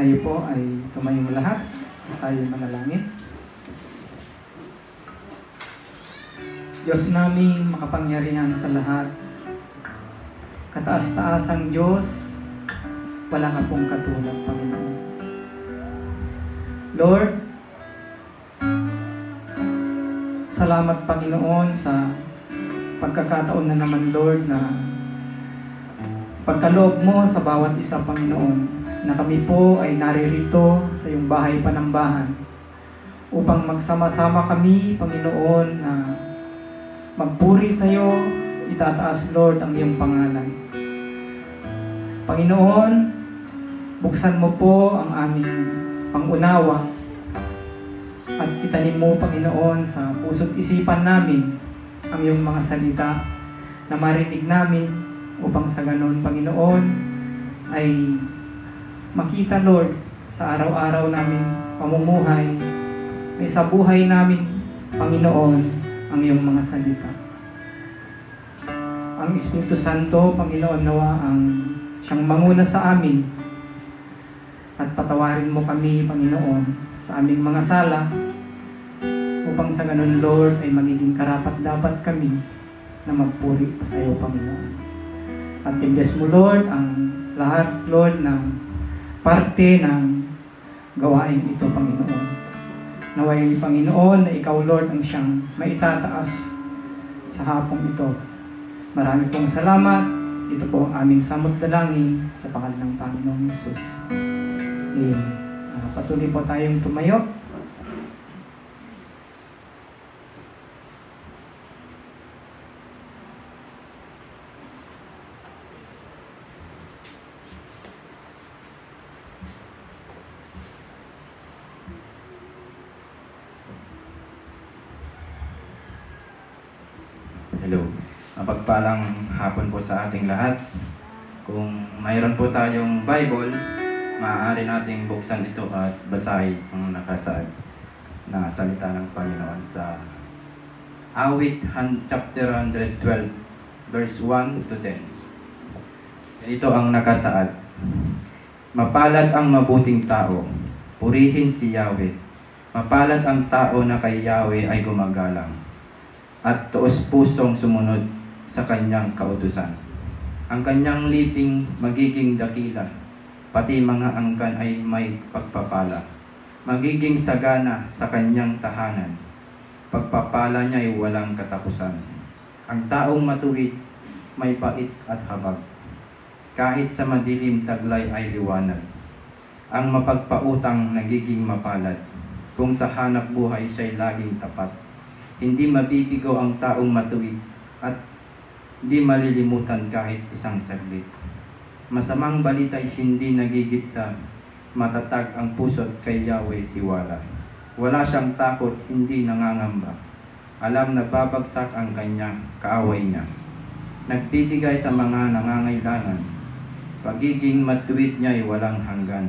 Tayo po ay tumayong lahat. Tayo manalangin. Diyos naming makapangyarihan sa lahat, kataas-taasang Diyos, wala ka pong katulad, Panginoon. Lord, salamat, Panginoon, sa pagkakataon na naman, Lord, na pagkaloob mo sa bawat isa, Panginoon, na kami po ay naririto sa iyong bahay panambahan upang magsama-sama kami, Panginoon, na magpuri sa iyo, itataas, Lord, ang iyong pangalan. Panginoon, buksan mo po ang aming pangunawa at itanim mo, Panginoon, sa puso't isipan namin ang iyong mga salita na marinig namin upang sa ganon, Panginoon, ay makita, Lord, sa araw-araw namin pamumuhay, may sa buhay namin, Panginoon, ang iyong mga salita. Ang Espiritu Santo, Panginoon, nawa ang siyang manguna sa amin at patawarin mo kami, Panginoon, sa aming mga sala upang sa ganun, Lord, ay magiging karapat-dapat kami na magpuri sa iyo, Panginoon. At imbes mo, Lord, ang lahat, Lord, ng parte ng gawain ito, Panginoon. Naway, Panginoon, na ikaw, Lord, ang siyang maitataas sa hapong ito. Marami pong salamat. Ito po ang aming samot dalangin sa pangalan ng Panginoong Yesus. Amen. Patuloy po tayong tumayo. Hello. Mapagpalang hapon po sa ating lahat. Kung mayroon po tayong Bible, maaari nating buksan ito at basahin ang nakasaad na salita ng Panginoon sa Awit chapter 112 verse 1 to 10. Ito ang nakasaad. Mapalad ang mabuting tao, purihin si Yahweh. Mapalad ang tao na kay Yahweh ay gumagalang at tuos-pusong sumunod sa kanyang kautusan. Ang kanyang liping magiging dakila, pati mga angkan ay may pagpapala. Magiging sagana sa kanyang tahanan, pagpapala niya ay walang katapusan. Ang taong matuwid may bait at habag, kahit sa madilim taglay ay liwanag. Ang mapagpautang nagiging mapalad, kung sa hanap buhay siya'y laging tapat. Hindi mabibigo ang taong matuwid at di malilimutan kahit isang saglit. Masamang balita'y hindi nagigitag, matatag ang puso't kay Yahweh tiwala. Wala siyang takot, hindi nangangamba. Alam na babagsak ang kanyang kaaway niya. Nagbibigay sa mga nangangailangan. Pagiging matuwid niya'y walang hanggan.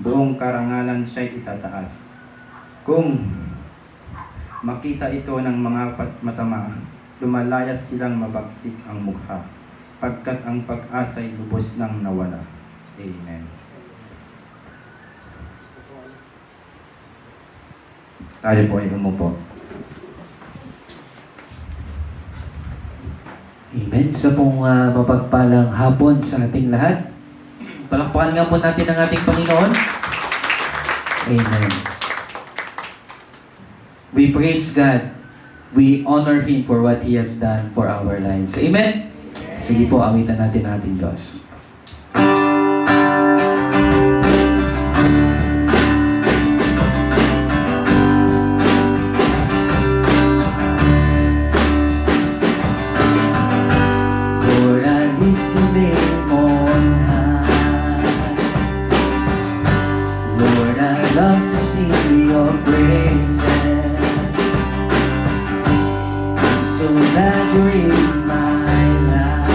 Buong karangalan siya'y itataas. Kung makita ito ng mga masama, lumalayas silang mabagsik ang mukha, pagkat ang pag-asa'y lubos nang nawala. Amen. Tayo po ay umupo. Amen. Sa pong mapagpalang hapon sa ating lahat. Palakpakan nga po natin ang ating Panginoon. Amen. We praise God. We honor Him for what He has done for our lives. Amen? Sige po, awitan natin ang ating Diyos. Lord, I lift your name on high. Lord, I love to sing your praises. So glad you're in my life.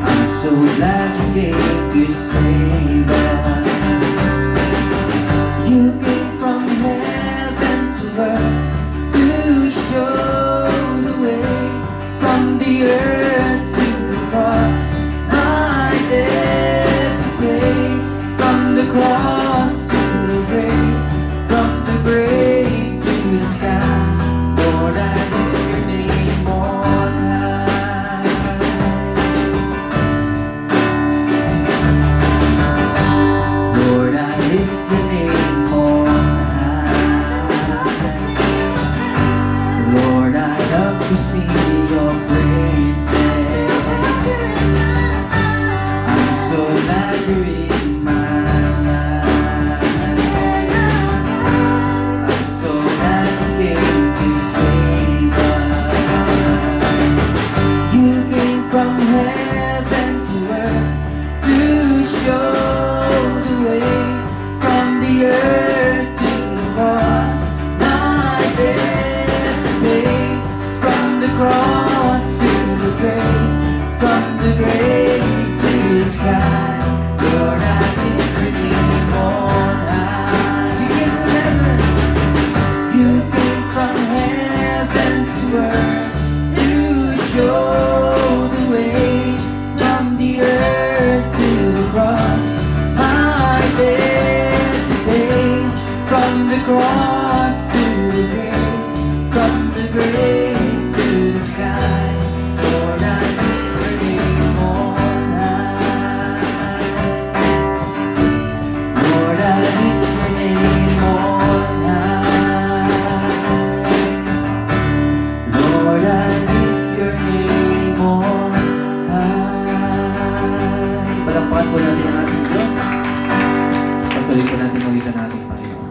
I'm so glad you came to save us. You came from heaven to earth to show the way, from the earth to the cross. I dare to pray, from the cross to the grave, from the grave to the sky. Lord, I lift your name on high. Palapakan po natin ang ating Diyos. Patuloy po natin mawitan ang ating Panginoon.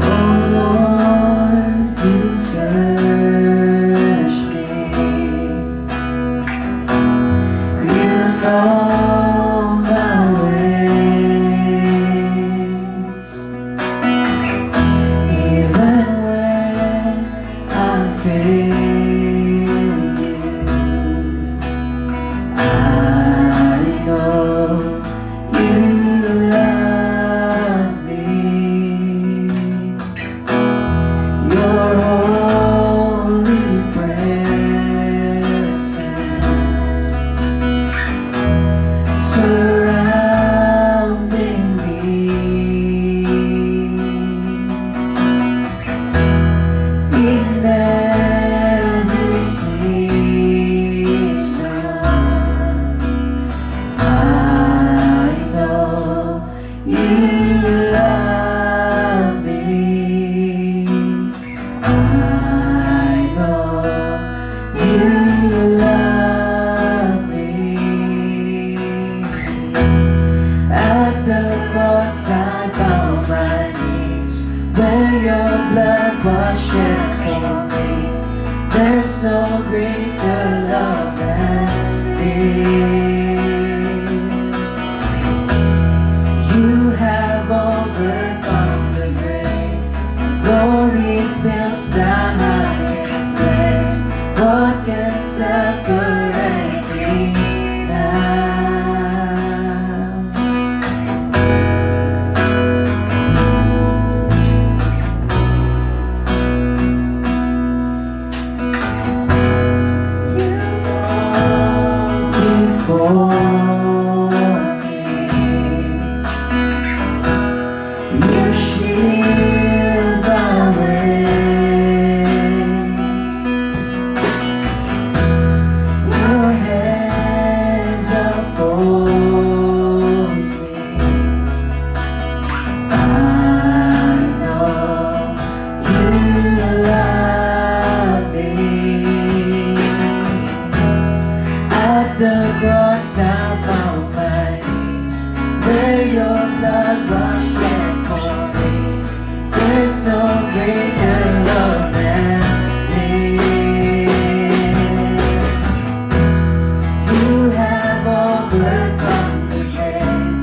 Oh Lord, you search me. You know my ways. Even when I fail you, I know you love me. Your holy presence surrounding me. In every season, I know you love me. I know you love me. At the cross I bow my knees, where your blood was shed for me. There's no greater love than this. You have overcome the grave. Glory fills the highest place. What can separate me now? Before me, you shield my way. Your hands uphold me. I know you love me. At the cross I bow my knees, where your blood was shed for me. There's no greater love than this. You have overcome the grave.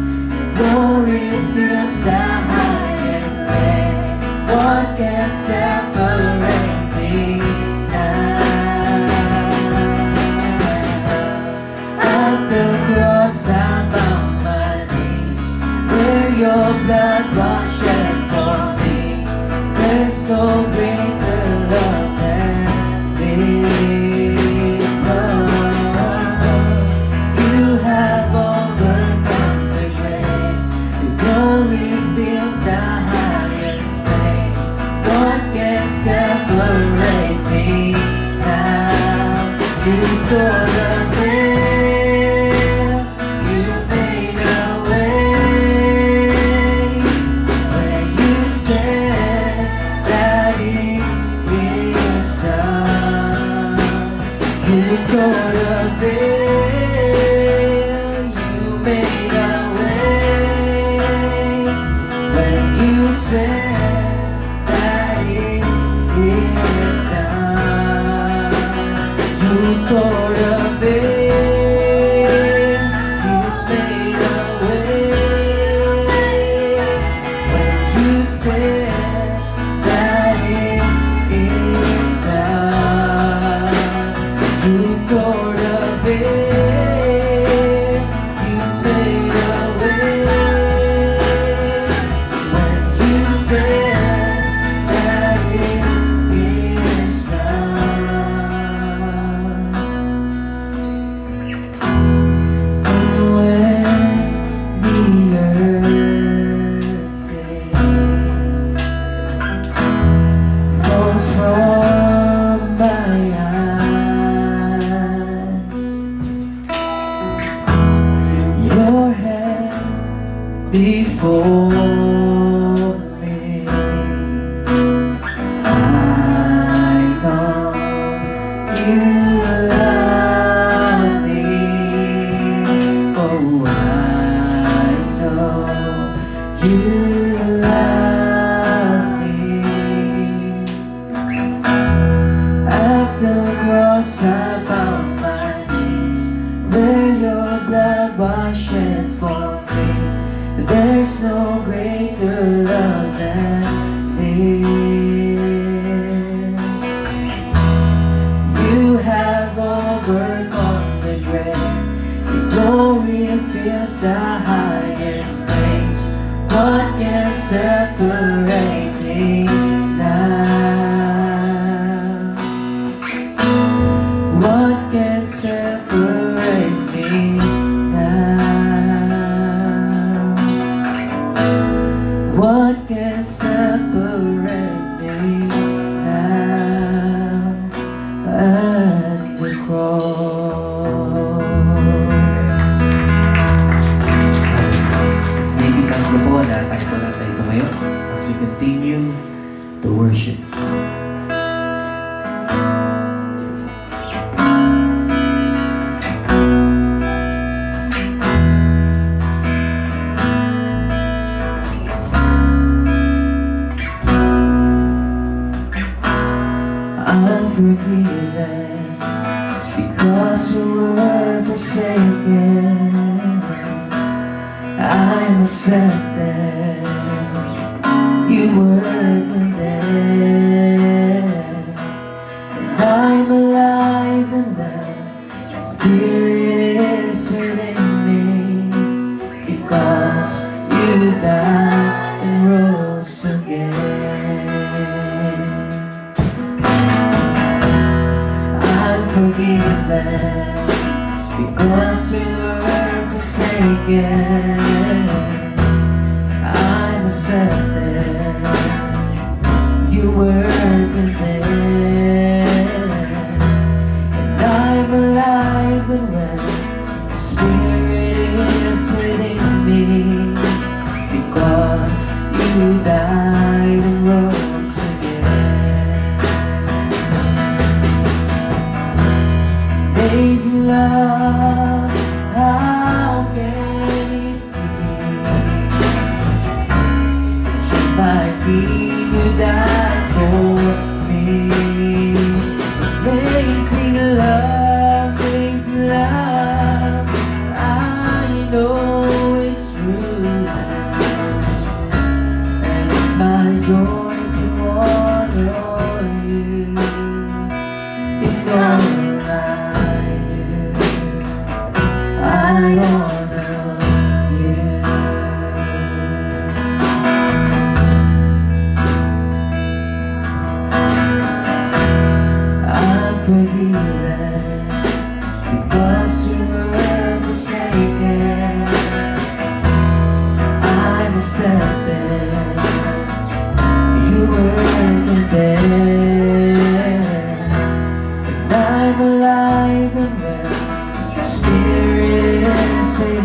Glory fills the highest place. What can separate me now? At the cross I bow my knees, where before me. I know you love me. Oh, I know you love me. At the cross I bow my knees, where your blood was shed for me. There's no greater love than this. You have overcome the grave. Your glory fills the highest place. What can separate me now? What can separate me now? What can separate me now at the cross? Naibigan ko po na tayo po lang tayo tumayo as we continue to worship. I'm forgiven because you were forsaken. I'm accepted. You were condemned. And I'm alive and well. The Spirit is within me because you died and rose again. I'm forgiven because you were forsaken. I'm accepted. You were condemned. And I'm alive and well. The Spirit is within me because you died and rose again. Amazing love, how can it be? At my feet you died for me. Amazing love, I know it's true. And it's my joy to honor you in all I do. I honor you. I'm forgiven because you were forsaken. I'm accepted. You were condemned. And I'm alive and well. The Spirit is within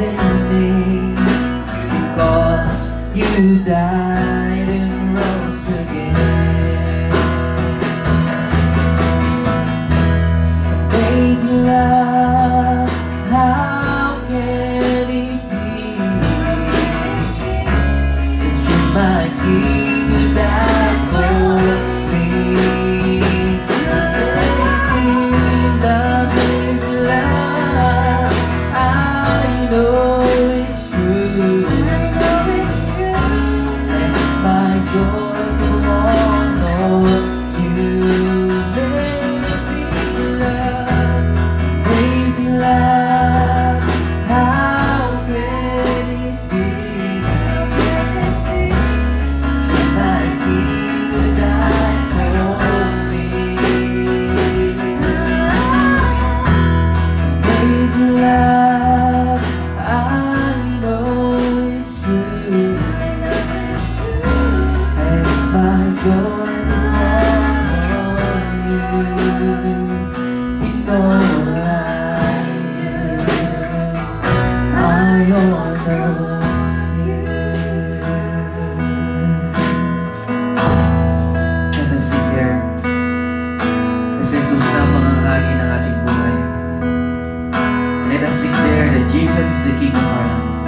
Let us declare that Jesus is the King of our lives.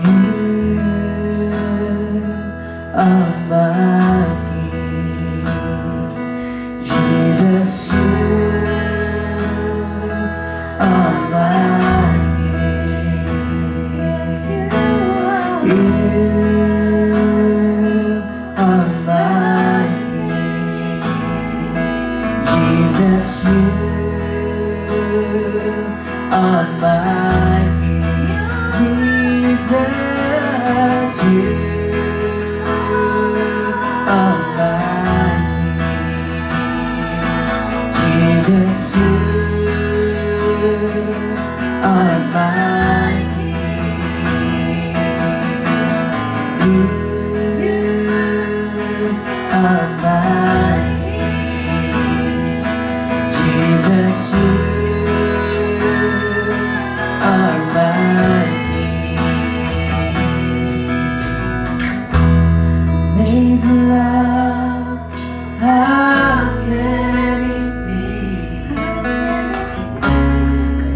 You are my King. Jesus, you are my King. You are my King. Jesus, you are my King. Jesus, you are my King. Jesus, you are my King. You are my King. Jesus, you are my King. Amazing love, how can it be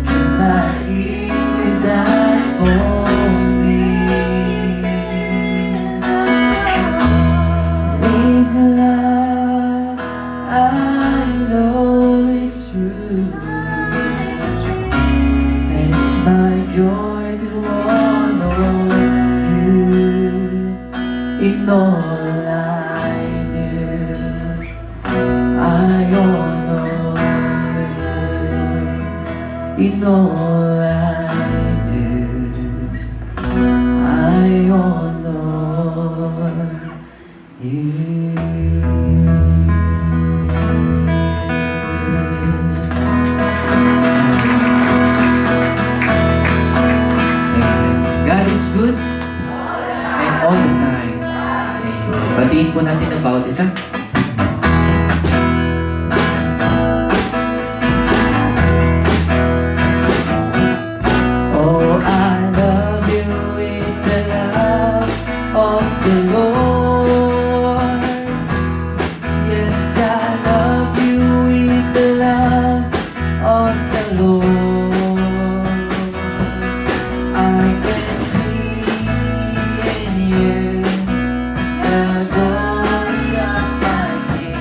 that my King did die for me? Amazing love, I know it's true. And it's my joy to honor you in all I do. I honor you in all I do. I honor God is good and all the time. Batiin po natin ang bawat isa. Oh, I love you with the love of the Lord. Yes, I love you with the love of the Lord. I can see in you the glory of my King.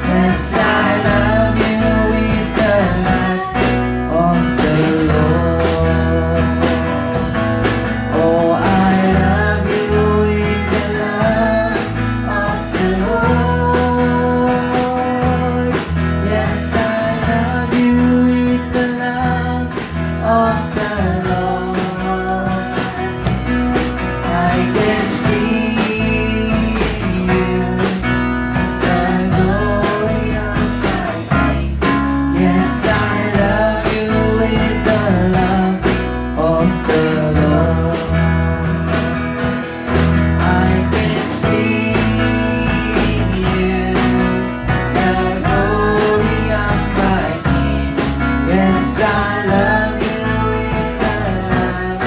Yes, I love you with the love of the Lord. Oh, I love you with the love of the Lord. Yes, I love you with the love of the Lord. I can see in you the glory of my King. Yes, I love you with the love of the Lord. I can see in you the glory of my King. Yes, I love you with the love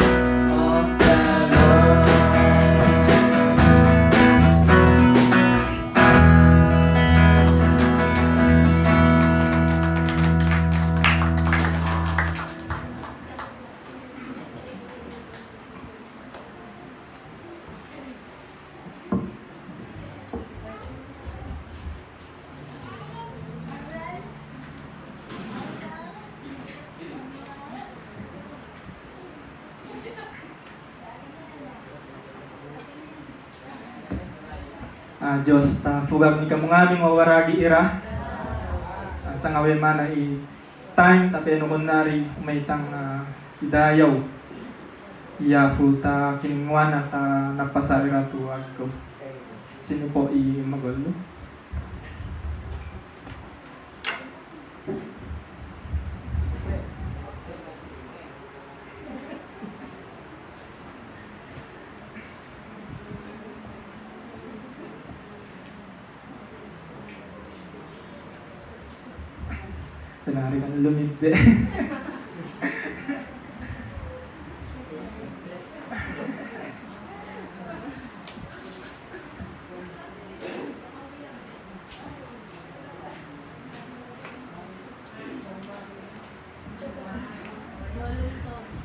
of the Lord. Diyos, fugag ni kamungaling mawaragi ira. Sa ngawin man ay time tapeno kunari umaytang idayaw. Iyafu ta kiningwan at napasaira tuwag ko. Sino po magolo? Pinari ka na lumidbe.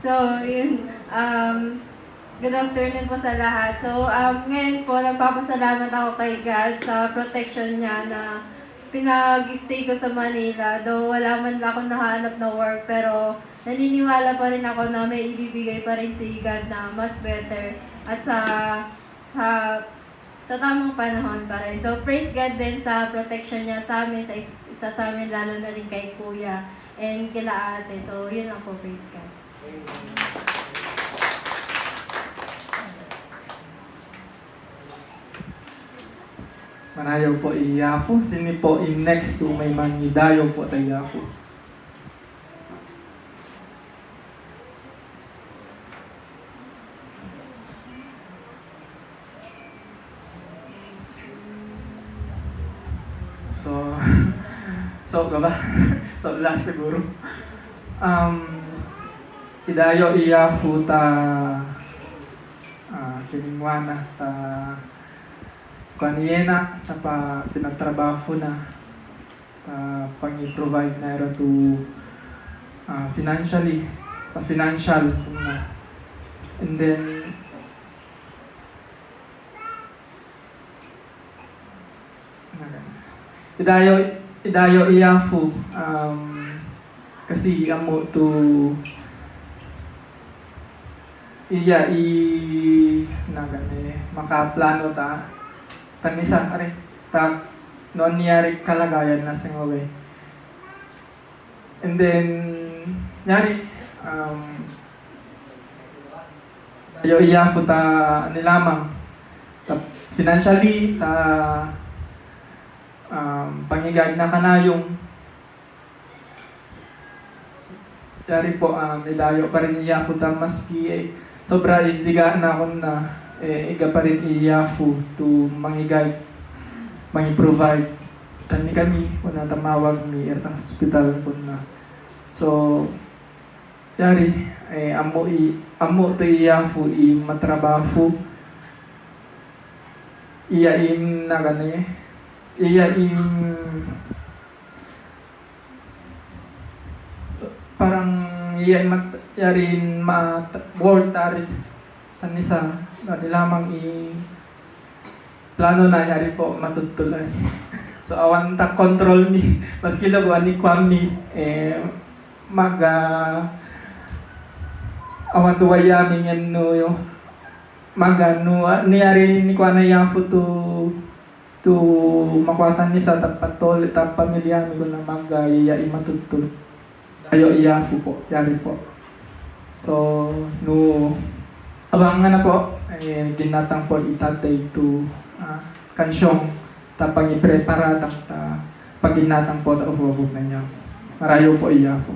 So, yun. Good afternoon po sa lahat. So, ngayon po, nagpapasalamat ako kay God sa protection niya na pinag-stay ko sa Manila. Though wala man lang akong nahanap na work, pero naniniwala pa rin ako na may ibibigay pa rin si God na mas better at sa tamang panahon pa rin. So, praise God din sa protection niya sa amin, sa isa sa amin, lalo na rin kay Kuya and kila ate. So, yun lang po, praise God. Manayaw po iyapo. Sini po in next to may manidayo po tayo po. So, ba? So, last siguro. Idayo iyapo ta kiningwana ta kaniyena pa pinagtrabaho na pang-i-provide na ero to financially financial na. And then idayo iyafu kasi amo to makaplano ta tanisa ari ta non niyari kalagayan na sa ngawe. And then nyari ayo iya ko ta nilamang ta financially ta pangigag na kanayong yari po nidayo pa rin iya ko ta maski sobra isiga na ako na iga pa rin iyafu to mangigay, mangi-provide. Tani kami, kung natamawag ni Ertang Hospital po na. So, yari, amo to iyafu, matrabaho, iyaim na gani, iyaim, parang iyaim yarin world tari tanisa na lamang plano na yari po matutuloy. So awan ta control ni maski laguan ni kwami awan tuwaya min no yo magano niyari ni kwana yafu to makwatan ni sa tapatol tap pamilya mi ko na magaya matutuloy ayo iyafu po yari po. So no abangan na po ginatang po itatay to kansyong tapang iprepara ta paginatang po ta ufobog na niya. Marayo po iya po.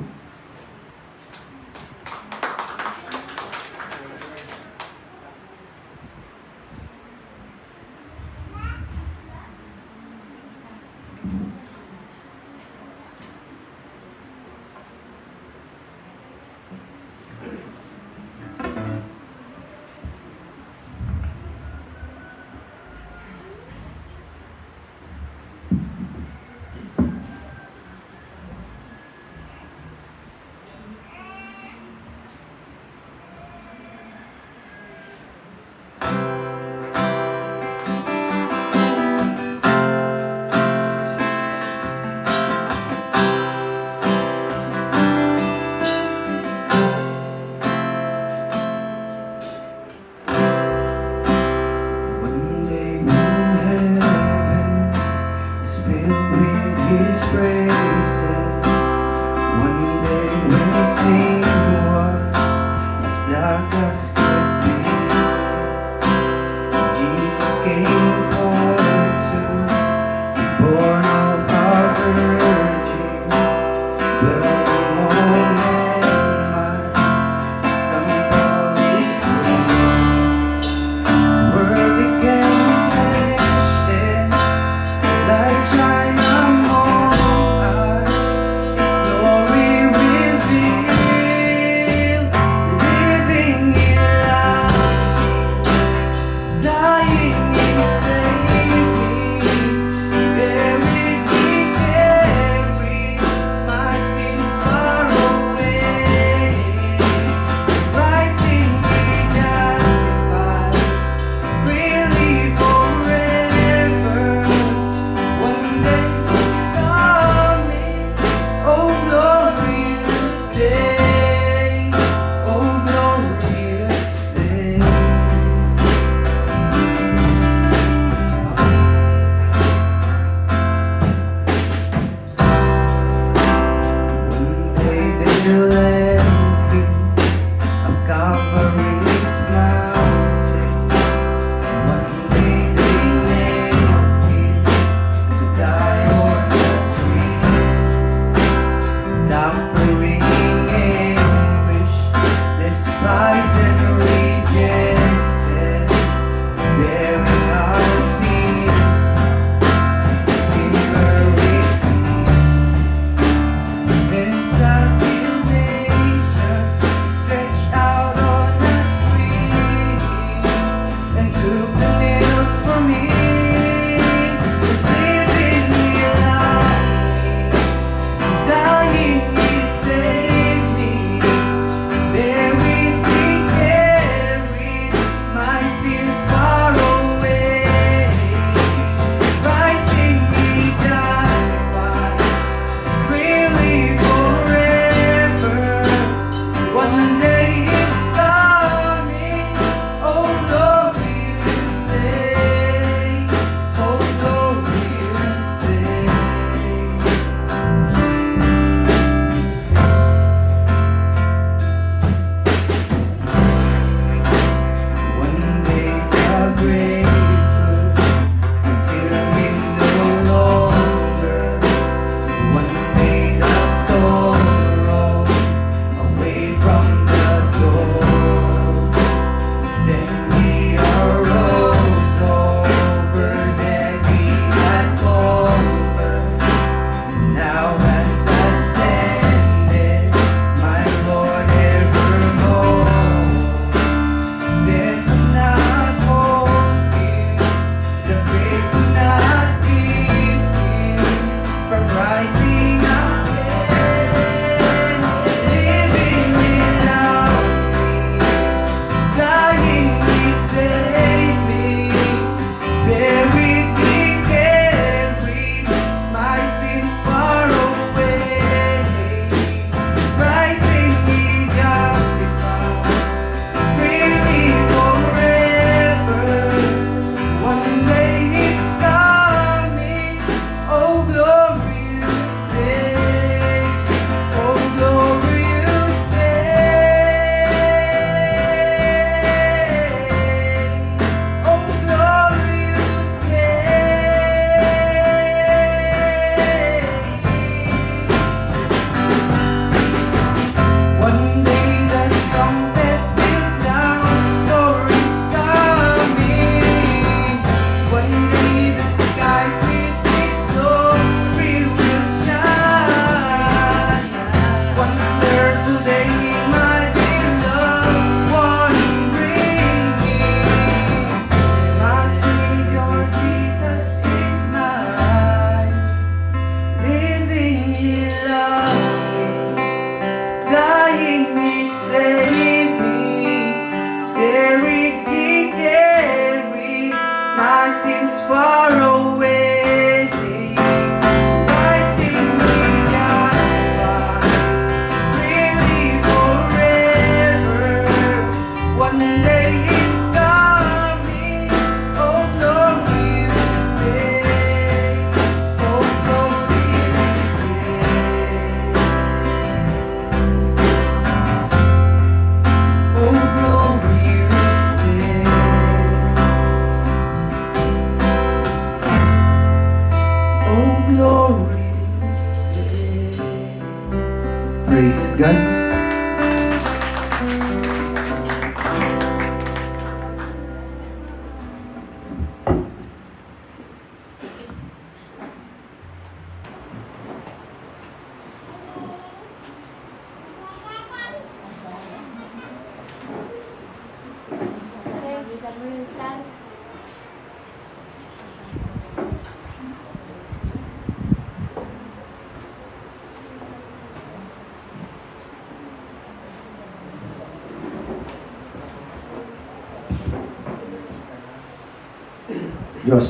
Diyos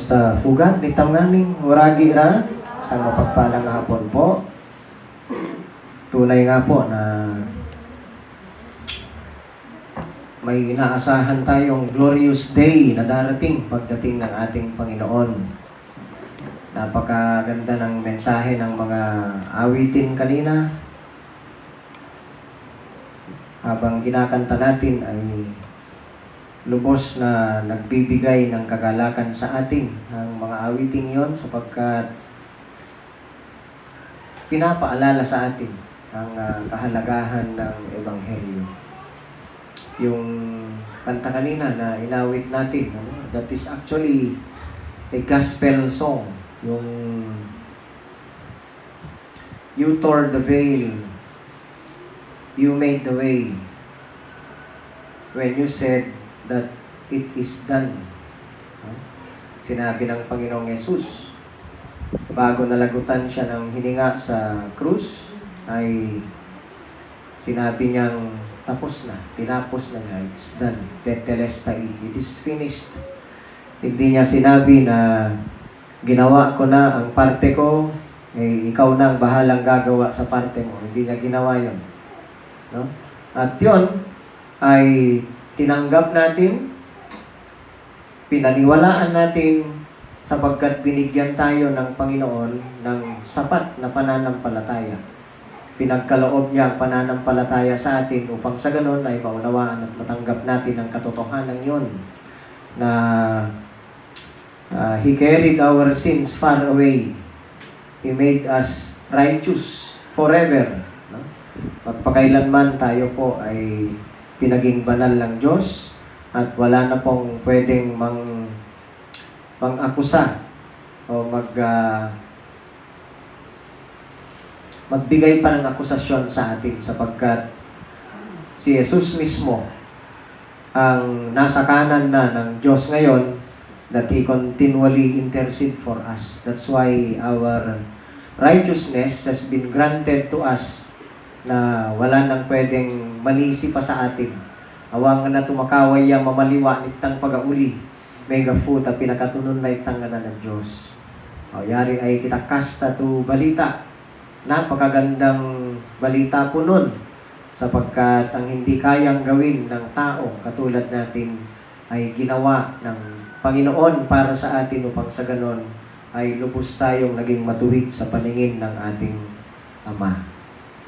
ta fugan ni tanganing muragi ra sa mapagpalang hapon po. Tunay nga po na may inaasahan tayong glorious day na darating pagdating ng ating Panginoon. Napakaganda ng mensahe ng mga awitin kanina. Habang kinakanta natin ay lubos na nagbibigay ng kagalakan sa atin ng mga awiting yon sapagkat pinapaalala sa atin ang kahalagahan ng Ebanghelyo. Yung kanta kanina na inawit natin, that is actually a gospel song. Yung you tore the veil, you made the way. When you said that it is done. Sinabi ng Panginoong Yesus, bago nalagutan siya ng hininga sa krus, ay sinabi niyang tapos na, tinapos na niya, it's done, tetelestai, it is finished. Hindi niya sinabi na ginawa ko na ang parte ko, ikaw na ang bahalang gagawa sa parte mo. Hindi niya ginawa yun. No? At yun ay tinanggap natin, pinaniwalaan natin sapagkat binigyan tayo ng Panginoon ng sapat na pananampalataya. Pinagkaloob niya ang pananampalataya sa atin upang sa ganon ay maunawaan at matanggap natin ang katotohanan yun na He carried our sins far away. He made us righteous forever. No? Pagpakailanman tayo po ay pinaging banal ng Diyos at wala na pong pwedeng mang-akusa o magbigay pa ng akusasyon sa atin sapagkat si Jesus mismo ang nasa kanan na ng Diyos ngayon that He continually intercede for us. That's why our righteousness has been granted to us na wala nang pwedeng malisi pa sa atin. Awangan na tumakaway yang mamaliwa nitang pagauli. Mega food at pinakatunon na itang na ng Diyos. O yari ay kita kasta to balita. Napakagandang balita po nun sapagkat ang hindi kayang gawin ng tao katulad natin ay ginawa ng Panginoon para sa atin upang sa ganon ay lubos tayong naging matuwid sa paningin ng ating Ama.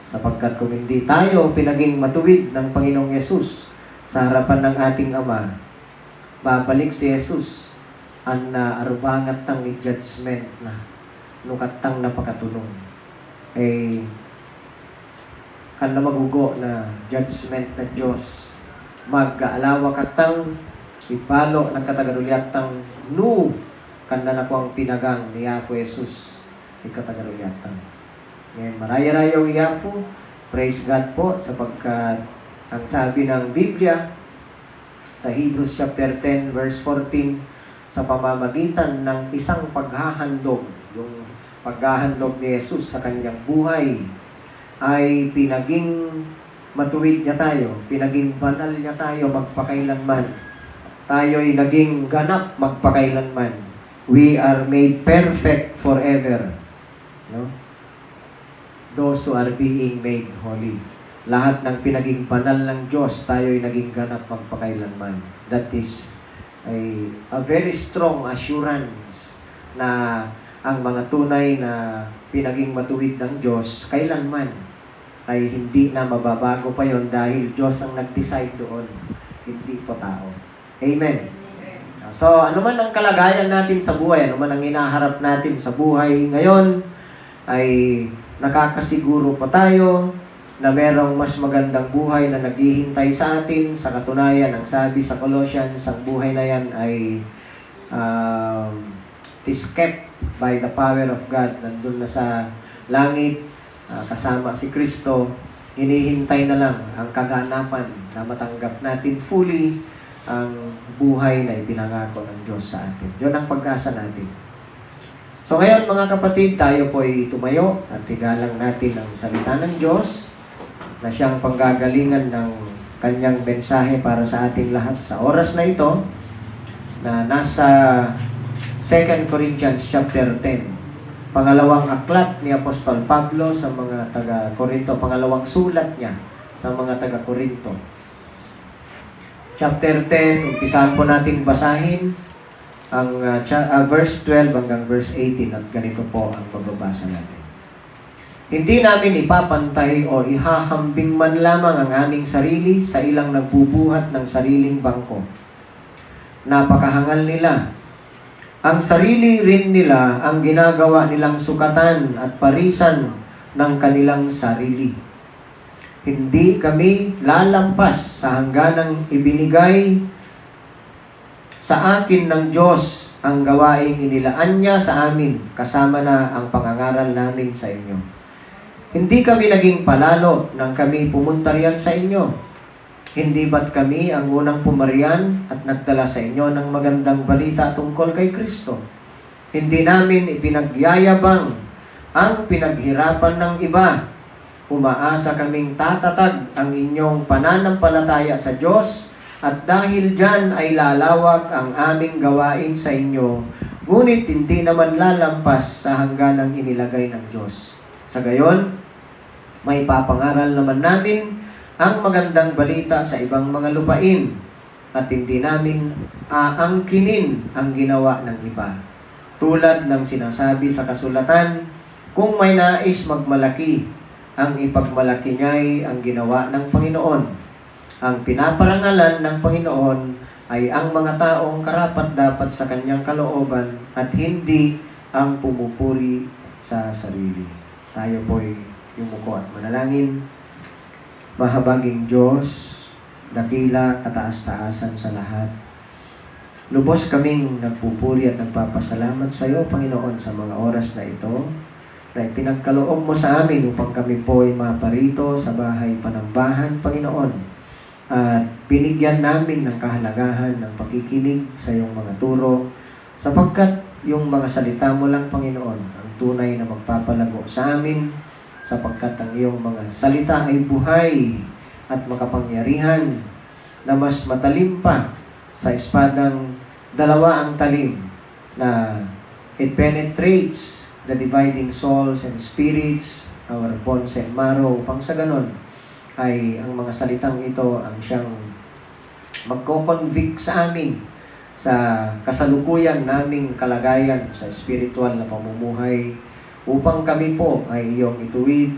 Sapagkat kung hindi tayo pinaging matuwid ng Panginoong Yesus sa harapan ng ating Ama, babalik si Jesus ang arubangat tang ni judgment na nukatang napakatunong. Kan na magugo na judgment na Diyos mag-aalawa katang ipalo ng katagarulyatang no kan na ko ang pinagang ni Yapo Jesus ni katagarulyatang. Ngayon, maraya-rayaw Yapo, praise God po sapagkat ang sabi ng Biblia sa Hebrews chapter 10 verse 14 sa pamamagitan ng isang paghahandog, yung paghahandog ni Jesus sa kanyang buhay ay pinaging matuwid niya tayo, pinaging banal niya tayo magpakailanman. Tayo ay naging ganap magpakailanman. We are made perfect forever. No? Those who are being made holy. Lahat ng pinaging banal ng Diyos, tayo ay naging ganap magpakailanman. That is a very strong assurance na ang mga tunay na pinaging matuwid ng Diyos, kailanman ay hindi na mababago pa yon dahil Diyos ang nag-decide doon, hindi po tao. Amen. So, ano man ang kalagayan natin sa buhay, ano man ang hinaharap natin sa buhay ngayon, ay nakakasiguro po tayo na merong mas magandang buhay na naghihintay sa atin. Sa katunayan, ang sabi sa Colossians, ang buhay na yan ay it is kept by the power of God. Nandun na sa langit, kasama si Kristo. Hinihintay na lang ang kaganapan na matanggap natin fully ang buhay na ipinangako ng Diyos sa atin. Yun ang pag-asa natin. So ngayon mga kapatid, tayo po ay tumayo at igalang natin ang salita ng Diyos na siyang panggagalingan ng kanyang mensahe para sa ating lahat sa oras na ito na nasa 2 Corinthians chapter 10. Pangalawang aklat ni Apostol Pablo sa mga taga-Korinto, pangalawang sulat niya sa mga taga-Korinto. Chapter 10, umpisahan po natin basahin ang verse 12 hanggang verse 18 at ganito po ang pagbabasa natin. Hindi namin ipapantay o ihahambing man lamang ang aming sarili sa ilang nagbubuhat ng sariling bangko. Napakahangal nila. Ang sarili rin nila ang ginagawa nilang sukatan at parisan ng kanilang sarili. Hindi kami lalampas sa hangganang ibinigay sa akin ng Diyos ang gawaing inilaan niya sa amin, kasama na ang pangangaral namin sa inyo. Hindi kami naging palalo nang kami pumunta riyan sa inyo. Hindi ba't kami ang unang pumarian at nagdala sa inyo ng magandang balita tungkol kay Kristo? Hindi namin ipinagyayabang ang pinaghirapan ng iba. Umaasa kaming tatatag ang inyong pananampalataya sa Diyos at dahil dyan ay lalawak ang aming gawain sa inyo, ngunit hindi naman lalampas sa hangganang inilagay ng Diyos. Sa gayon, may papangaral naman namin ang magandang balita sa ibang mga lupain at hindi namin aangkinin ang ginawa ng iba. Tulad ng sinasabi sa kasulatan, kung may nais magmalaki, ang ipagmalaki niya'y ang ginawa ng Panginoon. Ang pinaparangalan ng Panginoon ay ang mga taong karapat-dapat sa kanyang kalooban at hindi ang pumupuri sa sarili. Tayo po'y yumuko at manalangin. Mahabaging Diyos, dakila, kataas-taasan sa lahat. Lubos kaming nagpupuri at nagpapasalamat sa iyo, Panginoon, sa mga oras na ito na ipinagkaloob mo sa amin upang kami po ay maparito sa bahay panambahan, Panginoon. At binigyan namin ng kahalagahan ng pakikinig sa iyong mga turo sapagkat yung mga salita mo lang, Panginoon, ang tunay na magpapalago sa amin sapagkat ang iyong mga salita ay buhay at makapangyarihan na mas matalim pa sa espadang dalawa ang talim na it penetrates the dividing souls and spirits, our bones and marrow, upang sa ganon ay ang mga salitang ito ang siyang magko-convict sa amin sa kasalukuyan naming kalagayan sa spiritual na pamumuhay upang kami po ay iyong ituwid,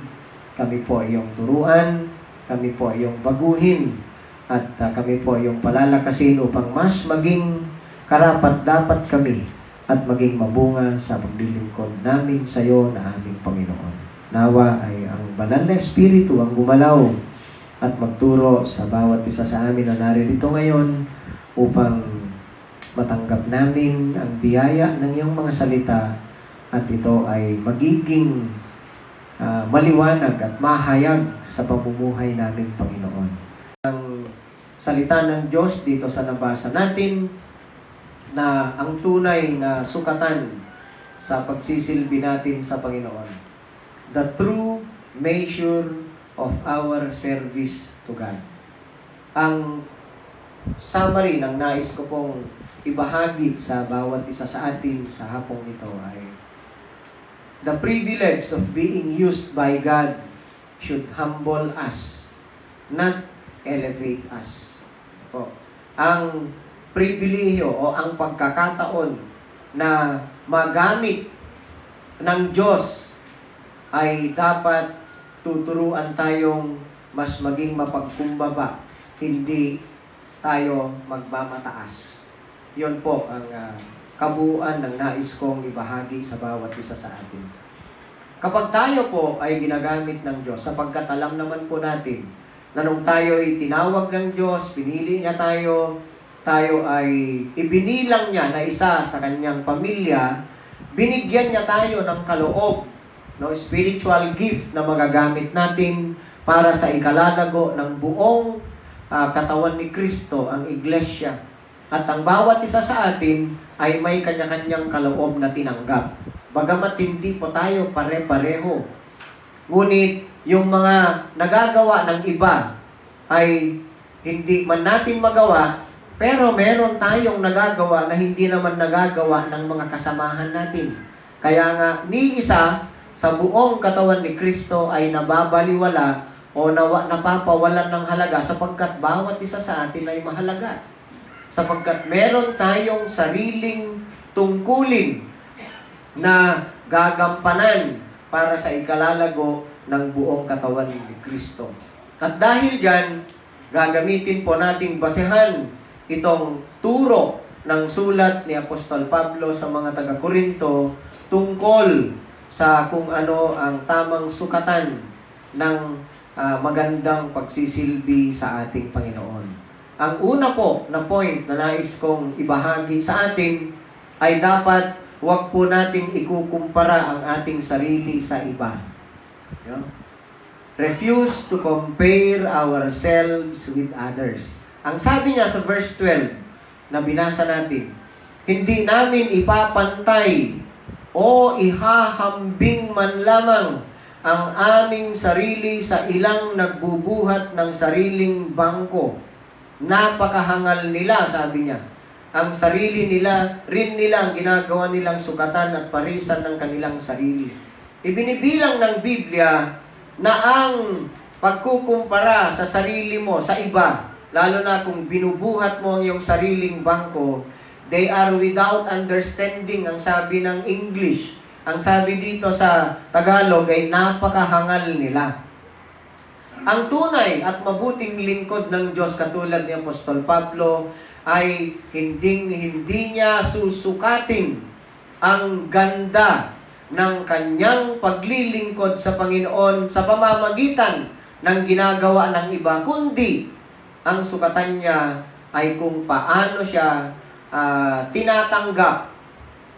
kami po ay iyong turuan, kami po ay iyong baguhin, at kami po ay iyong palalakasin upang mas maging karapat-dapat kami at maging mabunga sa paglilingkod namin sa iyo na aming Panginoon. Nawa ay ang banal na Espiritu ang gumalaw at magturo sa bawat isa sa amin na naririto ngayon upang matanggap namin ang biyaya ng iyong mga salita at ito ay magiging maliwanag at mahayag sa pamumuhay namin, Panginoon. Ang salita ng Diyos dito sa nabasa natin na ang tunay na sukatan sa pagsisilbi natin sa Panginoon. The true measure of our service to God. Ang summary ng nais ko pong ibahagi sa bawat isa sa atin sa hapong ito ay the privilege of being used by God should humble us, not elevate us. Ang pribilehiyo o ang pagkakataon na magamit ng Diyos ay dapat tuturuan tayong mas maging mapagkumbaba, hindi tayo magmamataas. Yun po ang kabuuan ng nais kong ibahagi sa bawat isa sa atin. Kapag tayo po ay ginagamit ng Diyos, sapagkat alam naman po natin na nung tayo ay tinawag ng Diyos, pinili niya tayo ay ibinilang niya na isa sa kanyang pamilya, binigyan niya tayo ng kaloob, spiritual gift na magagamit natin para sa ikalalago ng buong katawan ni Kristo, ang iglesia. At ang bawat isa sa atin ay may kanya-kanyang kaloob na tinanggap. Bagamat hindi po tayo pare-pareho. Ngunit yung mga nagagawa ng iba ay hindi man natin magawa, pero meron tayong nagagawa na hindi naman nagagawa ng mga kasamahan natin. Kaya nga, ni isa sa buong katawan ni Kristo ay nababaliwala o napapawalan ng halaga sapagkat bawat isa sa atin ay mahalaga. Sapagkat meron tayong sariling tungkulin na gagampanan para sa ikalalago ng buong katawan ni Kristo. At dahil dyan, gagamitin po nating basehan itong turo ng sulat ni Apostol Pablo sa mga taga-Korinto tungkol sa kung ano ang tamang sukatan ng magandang pagsisilbi sa ating Panginoon. Ang una po na point na nais kong ibahagi sa atin ay dapat huwag po nating ikukumpara ang ating sarili sa iba. Refuse to compare ourselves with others. Ang sabi niya sa verse 12 na binasa natin, hindi namin ipapantay o ihahambing man lamang ang aming sarili sa ilang nagbubuhat ng sariling bangko. Napakahangal nila, sabi niya. Ang sarili nila, rin nila ang ginagawa nilang sukatan at parisan ng kanilang sarili. Ibinibilang ng Biblia na ang pagkukumpara sa sarili mo sa iba, lalo na kung binubuhat mo ang iyong sariling bangko, they are without understanding, ang sabi ng English. Ang sabi dito sa Tagalog ay napakahangal nila. Ang tunay at mabuting lingkod ng Diyos katulad ni Apostol Pablo ay hindi niya susukatin ang ganda ng kanyang paglilingkod sa Panginoon sa pamamagitan ng ginagawa ng iba, kundi ang sukatan niya ay kung paano siya tinatanggap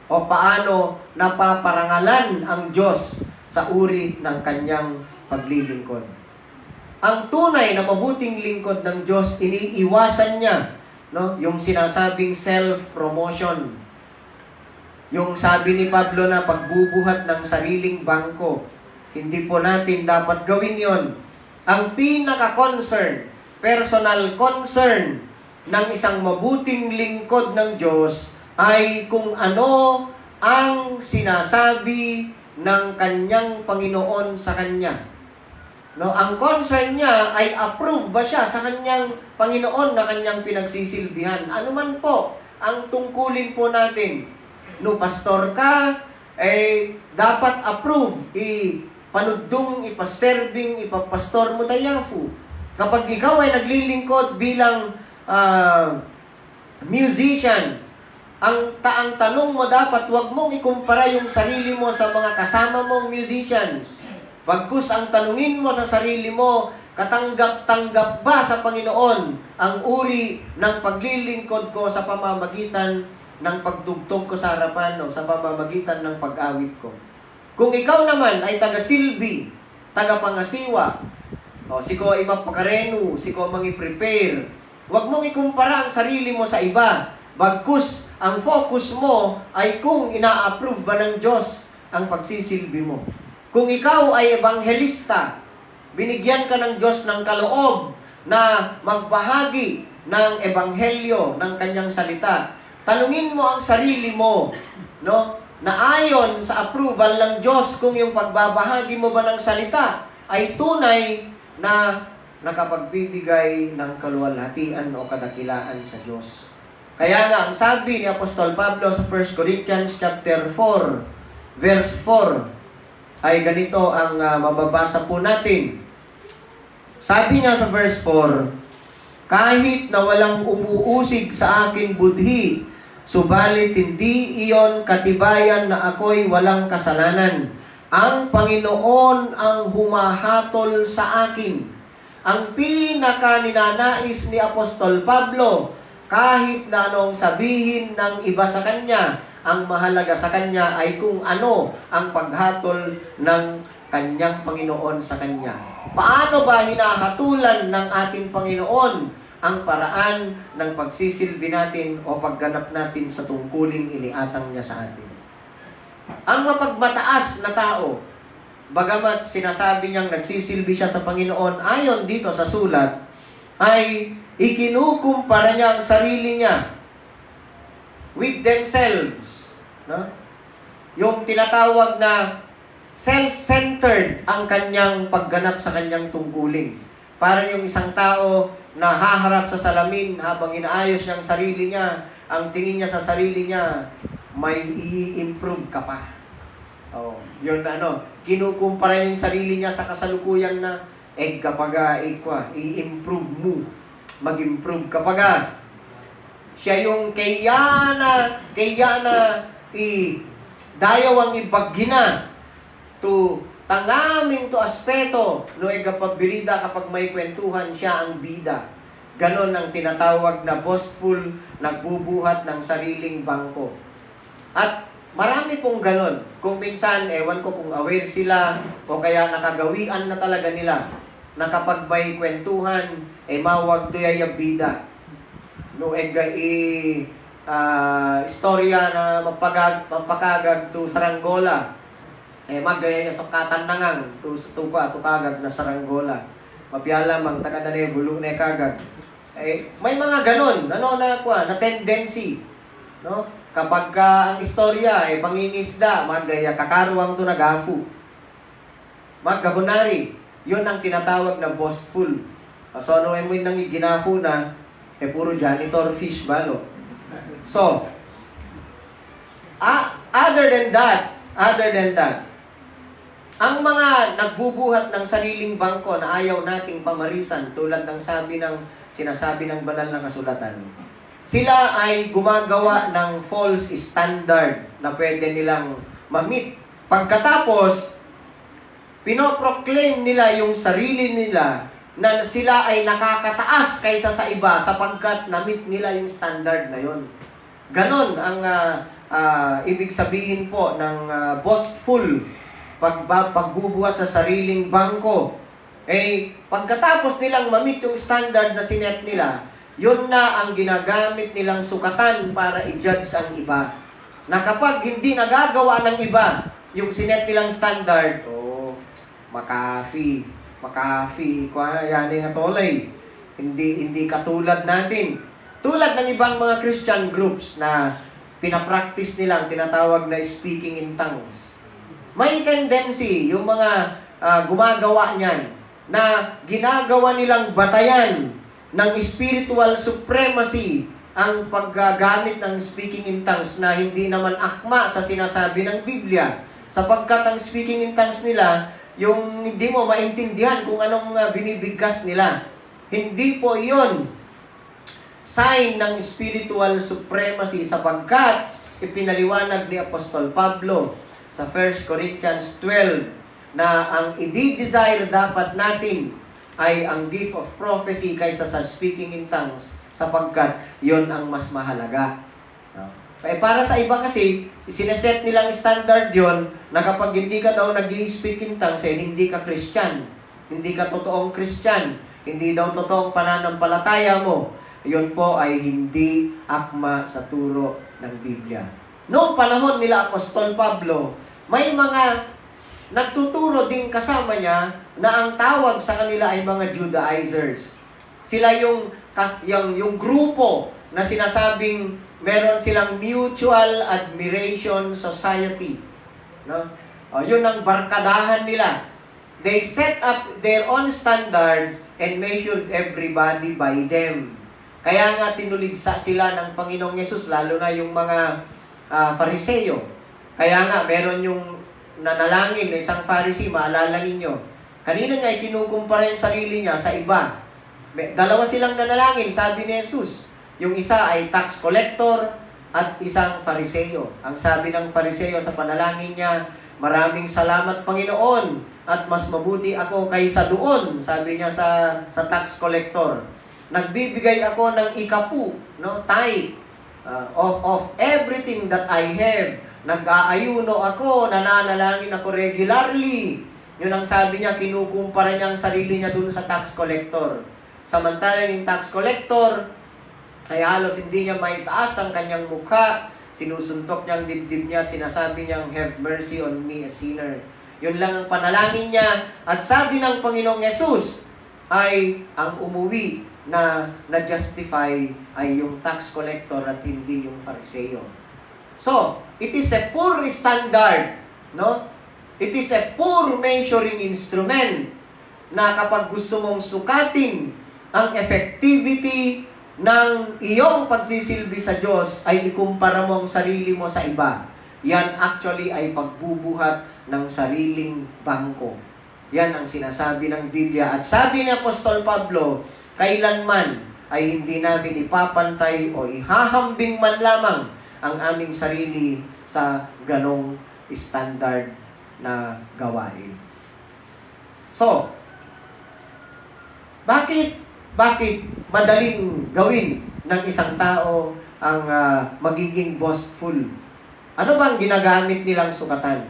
o paano napaparangalan ang Diyos sa uri ng kanyang paglilingkod. Ang tunay na mabuting lingkod ng Diyos, iniiwasan niya, no, yung sinasabing self-promotion. Yung sabi ni Pablo na pagbubuhat ng sariling bangko, hindi po natin dapat gawin yon. Ang pinaka-concern, personal concern ng isang mabuting lingkod ng Diyos ay kung ano ang sinasabi ng kanyang Panginoon sa kanya. No, ang concern niya ay approve ba siya sa kanyang Panginoon na kanyang pinagsisilbihan. Ano man po ang tungkulin po natin. No, pastor ka, dapat approve, ipanudong, ipaserving, ipapastor mo tayafu. Kapag ikaw ay naglilingkod bilang musician, ang tanong mo dapat, huwag mong ikumpara yung sarili mo sa mga kasama mong musicians. Bagkus ang tanungin mo sa sarili mo, katanggap-tanggap ba sa Panginoon ang uri ng paglilingkod ko sa pamamagitan ng pagtugtog ko sa harapan o sa pamamagitan ng pag-awit ko? Kung ikaw naman ay taga-silbi, taga-pangasiwa, o siko ay mapakarenu, siko mangi-prepare, huwag mong ikumpara ang sarili mo sa iba. Bagkus ang focus mo ay kung ina-approve ba ng Diyos ang pagsisilbi mo. Kung ikaw ay ebanghelista, binigyan ka ng Diyos ng kaloob na magbahagi ng ebanghelyo ng kanyang salita, tanungin mo ang sarili mo, no, na ayon sa approval ng Diyos kung yung pagbabahagi mo ba ng salita ay tunay na nakapagbibigay ng kaluwalhatian o kadakilaan sa Diyos. Kaya nga, ang sabi ni Apostol Pablo sa 1 Corinthians chapter 4, verse 4, ay ganito ang mababasa po natin. Sabi niya sa verse 4, kahit na walang umuusig sa akin budhi, subalit hindi iyon katibayan na ako'y walang kasalanan. Ang Panginoon ang humahatol sa akin. Ang pinaka-ninanais ni Apostol Pablo, kahit na anong sabihin ng iba sa kanya, ang mahalaga sa kanya ay kung ano ang paghatol ng kanyang Panginoon sa kanya. Paano ba hinahatulan ng ating Panginoon ang paraan ng pagsisilbi natin o pagganap natin sa tungkuling iniatang niya sa atin. Ang mapagbataas na tao, bagamat sinasabi niyang nagsisilbi siya sa Panginoon, ayon dito sa sulat, ay ikinukumpara niya ang sarili niya with themselves. No? Yung tinatawag na self-centered ang kanyang pagganap sa kanyang tungkulin. Parang yung isang tao na haharap sa salamin habang inaayos niya ang sarili niya, ang tingin niya sa sarili niya, may i-improve ka pa. Oh, yun kinukumpara yung sarili niya sa kasalukuyan na kapag i-improve mo, mag-improve kapag siya yung kaya na dayaw ang ibaggina to tangaming to aspeto no egapabilida kapag may kwentuhan siya ang bida. Ganon ang tinatawag na boastful, nagbubuhat ng sariling bangko. At marami pong ganon. Kung minsan, ewan ko kung aware sila o kaya nakagawian na talaga nila na kapag may kwentuhan, mawag to yayabida. No istorya na mapakagag to saranggola. Magaya sa katanangang tukagag na saranggola. Mapiyala mang taga na bulo na kagag. May mga ganon, na tendency, no? Kapag ang istorya pangingisda, magaya kakaruwang to nagafu. Magkabunari, yun ang tinatawag na boastful. So ano mo nang ginafu na puro janitor fish balo. So other than that, ang mga nagbubuhat ng sariling bangko na ayaw nating pamarisan tulad ng sinasabi ng banal na kasulatan, sila ay gumagawa ng false standard na pwede nilang ma-meet. Pagkatapos, pinoproclaim nila yung sarili nila na sila ay nakakataas kaysa sa iba sapagkat na-meet nila yung standard na yon. Ganon ang ibig sabihin po ng boastful, pagbubuhat sa sariling bangko. Pagkatapos nilang ma-meet yung standard na sinet nila, yun na ang ginagamit nilang sukatan para i-judge ang iba. Na kapag hindi nagagawa ng iba yung sinet nilang standard, makafi, yan nga tolay. Hindi katulad natin. Tulad ng ibang mga Christian groups na pinapractice nilang tinatawag na speaking in tongues. May tendency yung mga gumagawa niyan na ginagawa nilang batayan ng spiritual supremacy ang paggagamit ng speaking in tongues na hindi naman akma sa sinasabi ng Biblia. Sapagkat ang speaking in tongues nila, yung hindi mo maintindihan kung anong binibigkas nila. Hindi po iyon sign ng spiritual supremacy sapagkat ipinaliwanag ni Apostol Pablo sa 1 Corinthians 12 na ang i-desire dapat natin ay ang gift of prophecy kaysa sa speaking in tongues sapagkat yon ang mas mahalaga. Para sa iba kasi, sineset nilang standard yon na kapag hindi ka daw nag-i-speak in tongues, hindi ka Christian. Hindi ka totoong Christian. Hindi daw totoong pananampalataya mo. Yun po ay hindi akma sa turo ng Biblia. Noong panahon nila Apostol Pablo, may mga nagtuturo din kasama niya na ang tawag sa kanila ay mga Judaizers. Sila yung grupo na sinasabing meron silang mutual admiration society. No? Yun ang barkadahan nila. They set up their own standard and measured everybody by them. Kaya nga tinuligsa sila ng Panginoong Yesus, lalo na yung mga Fariseo. Kaya nga meron yung nanalangin na isang Pharisee, maalala ninyo. Kanina nga kinukumpara yung sarili niya sa iba. Dalawa silang nanalangin, sabi ni Jesus. Yung isa ay tax collector at isang Fariseo. Ang sabi ng Fariseo sa panalangin niya, maraming salamat Panginoon at mas mabuti ako kaysa doon, sabi niya sa tax collector. Nagbibigay ako ng ikapu, tithe, of everything that I have. Nag-aayuno ako, nananalangin ako regularly. Yun ang sabi niya, kinukumpara niya ang sarili niya dun sa tax collector. Samantalang yung tax collector ay halos hindi niya maitaas ang kanyang mukha, sinusuntok niya ang dibdib niya at sinasabi niyang, "Have mercy on me, a sinner." Yun lang ang panalangin niya. At sabi ng Panginoong Yesus ay ang umuwi na na-justify ay yung tax collector at hindi yung Pariseo. So, it is a poor standard, no? It is a poor measuring instrument na kapag gusto mong sukatin ang effectivity ng iyong pagsisilbi sa Diyos ay ikumpara mo ang sarili mo sa iba. Yan actually ay pagbubuhat ng sariling bangko. Yan ang sinasabi ng Biblia. At sabi ni Apostol Pablo, kailanman ay hindi namin ipapantay o ihahambing man lamang ang aming sarili sa ganong standard na gawain. So, bakit madaling gawin ng isang tao ang magiging boastful? Ano bang ginagamit nilang sukatan?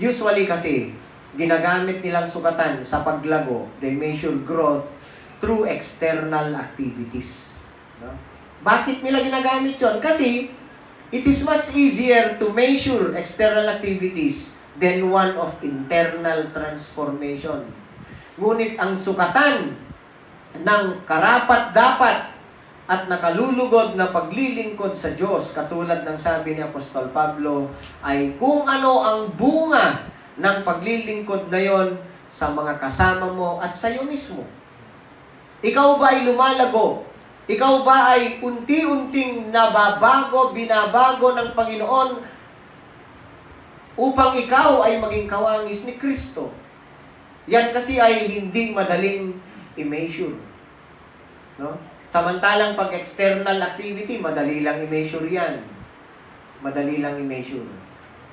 Usually kasi, ginagamit nilang sukatan sa paglago. They measure growth through external activities. No? Bakit nila ginagamit yon? Kasi, it is much easier to measure external activities than one of internal transformation. Ngunit ang sukatan ng karapat-dapat at nakalulugod na paglilingkod sa Diyos, katulad ng sabi ni Apostol Pablo, ay kung ano ang bunga ng paglilingkod na yon sa mga kasama mo at sa iyo mismo. Ikaw ba ay lumalago? Ikaw ba ay unti-unting nababago, binabago ng Panginoon upang ikaw ay maging kawangis ni Kristo? Yan kasi ay hindi madaling i-measure. No? Samantalang pag external activity, madali lang i-measure yan. Madali lang i-measure.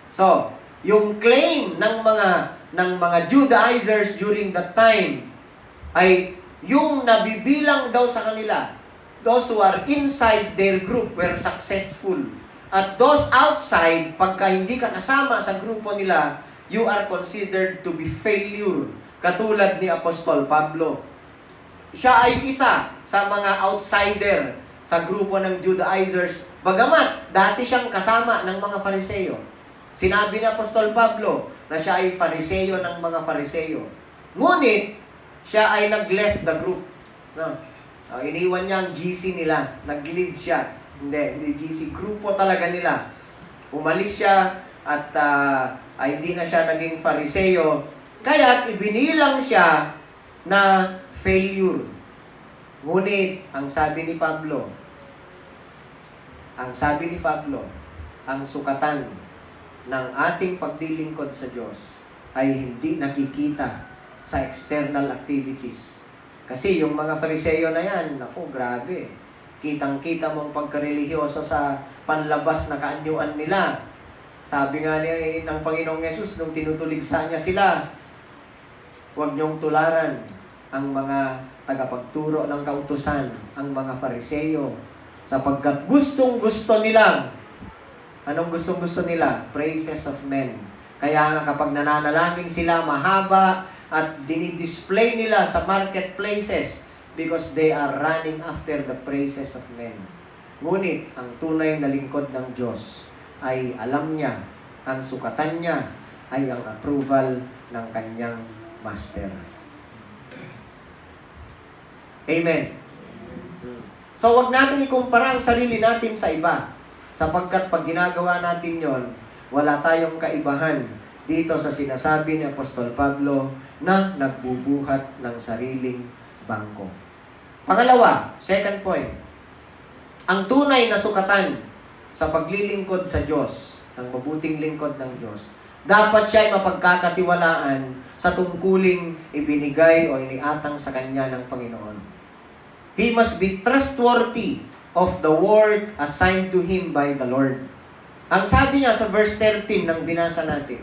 So, yung claim ng mga Judaizers during that time ay yung nabibilang daw sa kanila, those who are inside their group were successful. At those outside, pagka hindi ka kasama sa grupo nila, you are considered to be failure. Katulad ni Apostol Pablo. Siya ay isa sa mga outsider sa grupo ng Judaizers. Bagamat, dati siyang kasama ng mga Fariseo. Sinabi ni Apostol Pablo na siya ay Fariseo ng mga Fariseo. Ngunit, siya ay nag-left the group. No? Iniwan niya ang GC nila. Nag-leave siya. Hindi GC. Grupo talaga nila. Umalis siya at ay hindi na siya naging Fariseo. Kaya ibinilang siya na failure. Ngunit, ang sabi ni Pablo, ang sukatan ng ating paglilingkod sa Diyos ay hindi nakikita sa external activities. Kasi yung mga Fariseo na yan, naku, grabe. Kitang-kita mong pagkarelihiyoso sa panlabas na kaanyuan nila. Sabi nga ng Panginoong Yesus nung tinutuligsa niya sila, huwag niyong tularan ang mga tagapagturo ng kautusan, ang mga Fariseo, sapagkat gustong-gusto nilang, anong gustong-gusto nila? Praises of men. Kaya nga kapag nananalangin sila, mahaba at dinidisplay nila sa marketplaces because they are running after the praises of men. Ngunit, ang tunay na lingkod ng Diyos ay alam niya, ang sukatan niya ay ang approval ng kanyang master. Amen. So, wag natin ikumpara ang sarili natin sa iba. Sapagkat pag ginagawa natin yon, wala tayong kaibahan dito sa sinasabi ni Apostol Pablo na nagbubuhat ng sariling bangko. Pangalawa, second point, ang tunay na sukatan sa paglilingkod sa Diyos, ang mabuting lingkod ng Diyos, dapat siya ay mapagkakatiwalaan sa tungkuling ibinigay o iniatang sa kanya ng Panginoon. He must be trustworthy of the word assigned to him by the Lord. Ang sabi niya sa verse 13 ng binasa natin,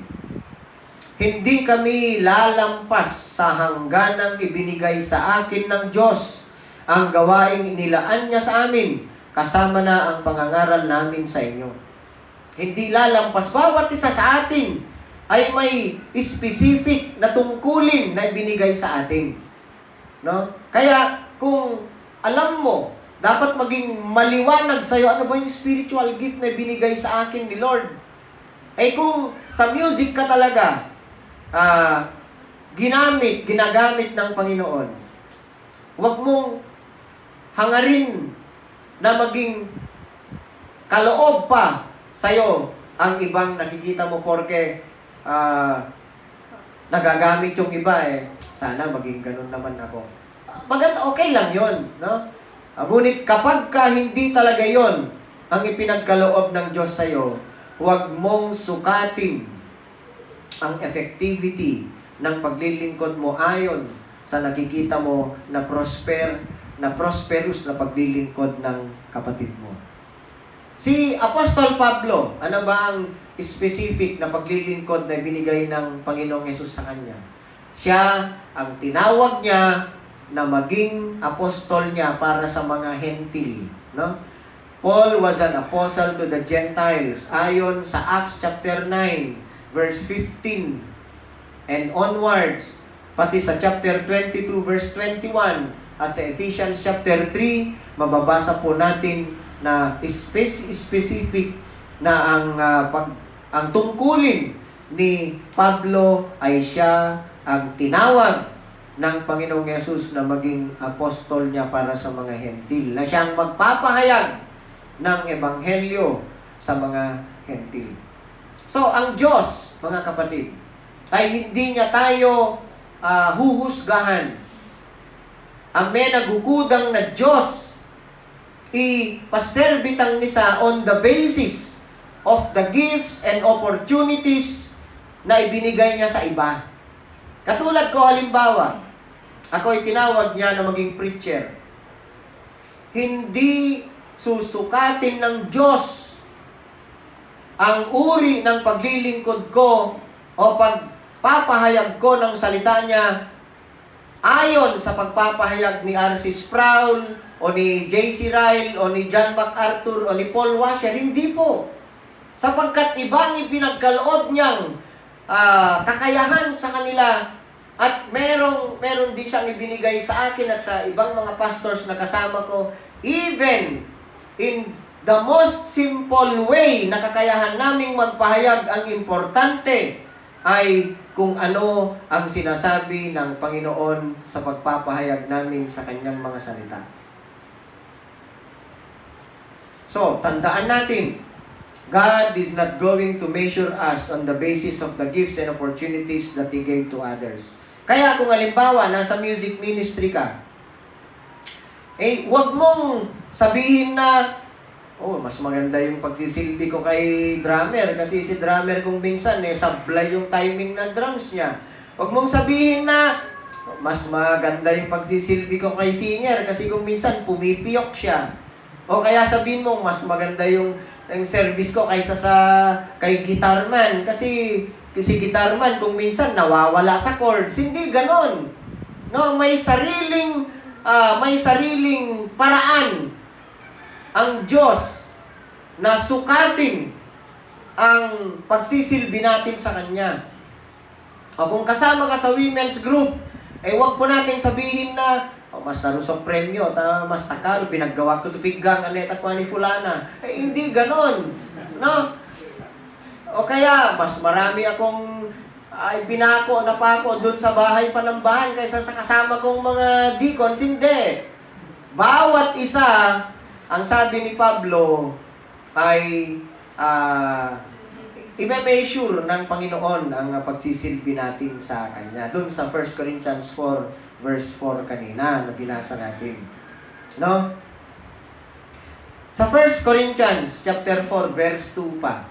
hindi kami lalampas sa hangganang ibinigay sa akin ng Diyos. Ang gawaing inilaan niya sa amin, kasama na ang pangangaral namin sa inyo. Hindi lalampas. Bawat isa sa atin ay may specific na tungkulin na ibinigay sa atin. No? Kaya, kung alam mo, dapat maging maliwanag sa'yo, ano ba yung spiritual gift na binigay sa akin ni Lord? Eh kung sa music ka talaga, ginagamit ng Panginoon, huwag mong hangarin na maging kaloob pa sa'yo ang ibang nakikita mo porke nagagamit yung iba sana maging ganun naman ako. Maganda, okay lang yon, no? Ngunit kapag ka hindi talaga yon ang ipinagkaloob ng Diyos sa'yo, huwag mong sukatin ang effectivity ng paglilingkod mo ayon sa nakikita mo na prosperous na paglilingkod ng kapatid mo. Si Apostol Pablo, ano ba ang specific na paglilingkod na binigay ng Panginoong Hesus sa kanya? Siya ang tinawag niya na maging apostol niya para sa mga hentil, no? Paul was an apostle to the Gentiles ayon sa Acts chapter 9 verse 15 and onwards, pati sa chapter 22 verse 21 at sa Ephesians chapter 3 mababasa po natin na specific na ang tungkulin ni Pablo ay siya ang tinawag ng Panginoong Yesus na maging apostol niya para sa mga hentil, na siyang magpapahayag ng ebanghelyo sa mga hentil. So, ang Diyos, mga kapatid, ay hindi niya tayo huhusgahan. Ang may nagugudang na Diyos, ipaserbitang misa on the basis of the gifts and opportunities na ibinigay niya sa iba. Katulad ko, halimbawa, ako ay tinawag niya na maging preacher. Hindi susukatin ng Diyos ang uri ng paglilingkod ko o pagpapahayag ko ng salita niya ayon sa pagpapahayag ni R.C. Sproul o ni J.C. Ryle o ni John MacArthur o ni Paul Washer. Hindi po. Sapagkat ibang ipinagkaloob niyang kakayahan sa kanila at meron din siyang ibinigay sa akin at sa ibang mga pastors na kasama ko, even in the most simple way na kakayahan naming magpahayag. Ang importante ay kung ano ang sinasabi ng Panginoon sa pagpapahayag namin sa kanyang mga salita. So, tandaan natin, God is not going to measure us on the basis of the gifts and opportunities that He gave to others. Kaya kung halimbawa, nasa music ministry ka, huwag mong sabihin na, mas maganda yung pagsisilbi ko kay drummer kasi si drummer kung minsan, sablay yung timing ng drums niya. Huwag mong sabihin na, mas maganda yung pagsisilbi ko kay singer kasi kung minsan pumipiyok siya. O kaya sabihin mo, mas maganda yung service ko kaysa kay guitarman kasi si guitarman kung minsan nawawala sa chords. Hindi ganon. No, may sariling paraan ang Diyos na sukatin ang pagsisilbi natin sa Kanya. O kung kasama ka sa women's group, wag po nating sabihin na mas narusok premyo, mas takal, pinaggawa ko tupigang, aneta ko ni fulana. Hindi ganon. No? O kaya, mas marami akong pinako na pako doon sa bahay panambahan kaysa sa kasama kong mga deacons. Hindi. Bawat isa, ang sabi ni Pablo, ay i-measure ng Panginoon ang pagsisilbi natin sa Kanya. Doon sa 1 Corinthians 4, verse 4 kanina, na binasa natin. No? Sa 1 Corinthians chapter 4, verse 2 pa,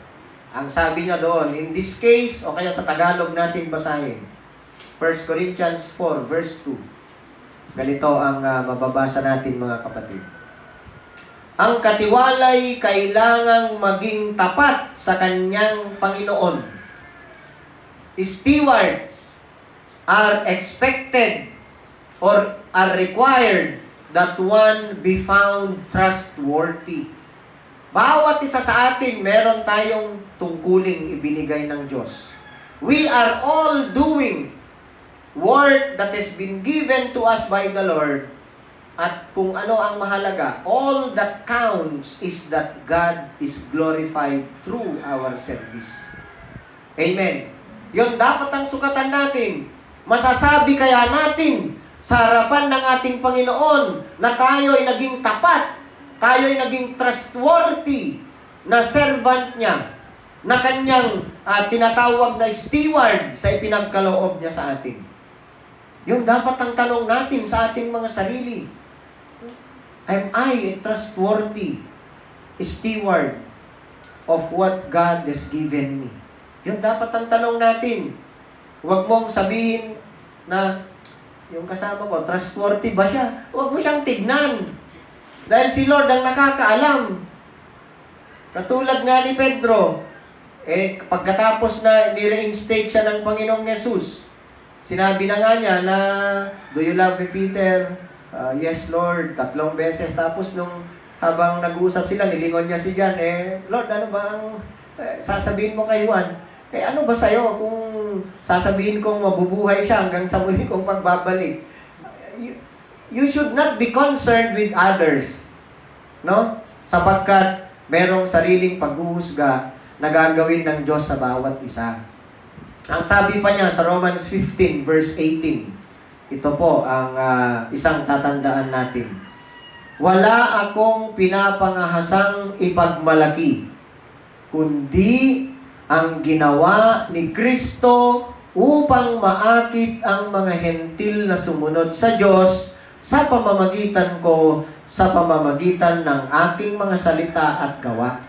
ang sabi niya doon, in this case, o kaya sa Tagalog natin basahin, 1 Corinthians 4, verse 2. Ganito ang mababasa natin, mga kapatid. Ang katiwalay kailangang maging tapat sa kanyang Panginoon. Stewards are expected or are required that one be found trustworthy. Bawat isa sa atin, meron tayong tungkuling ibinigay ng Diyos. We are all doing work that has been given to us by the Lord at kung ano ang mahalaga, all that counts is that God is glorified through our service. Amen. Yun dapat ang sukatan natin. Masasabi kaya natin sa harapan ng ating Panginoon na tayo ay naging tapat, tayo ay naging trustworthy na servant niya, na kanyang tinatawag na steward sa ipinagkaloob niya sa atin. Yun dapat ang tanong natin sa ating mga sarili. Am I a trustworthy steward of what God has given me? Yun dapat ang tanong natin. Huwag mong sabihin na yung kasama ko, trustworthy ba siya? Huwag mo siyang tignan. Dahil si Lord ang nakakaalam. Katulad nga ni Pedro, pagkatapos na ni-reinstate siya ng Panginoong Yesus, sinabi na nga niya na, do you love me, Peter? Yes, Lord. 3 beses. Tapos nung habang nag-uusap sila, nilingon niya si John, Lord, ano ba ang sasabihin mo kay Juan? Ano ba sa'yo kung sasabihin kong mabubuhay siya hanggang sa muli kong pagbabalik? You should not be concerned with others. No? Sapagkat merong sariling paghuhusga na gagawin ng Diyos sa bawat isa. Ang sabi pa niya sa Romans 15 verse 18, ito po ang isang tatandaan natin. Wala akong pinapangahasang ipagmalaki, kundi ang ginawa ni Kristo upang maakit ang mga hentil na sumunod sa Diyos sa pamamagitan ko, sa pamamagitan ng aking mga salita at gawa.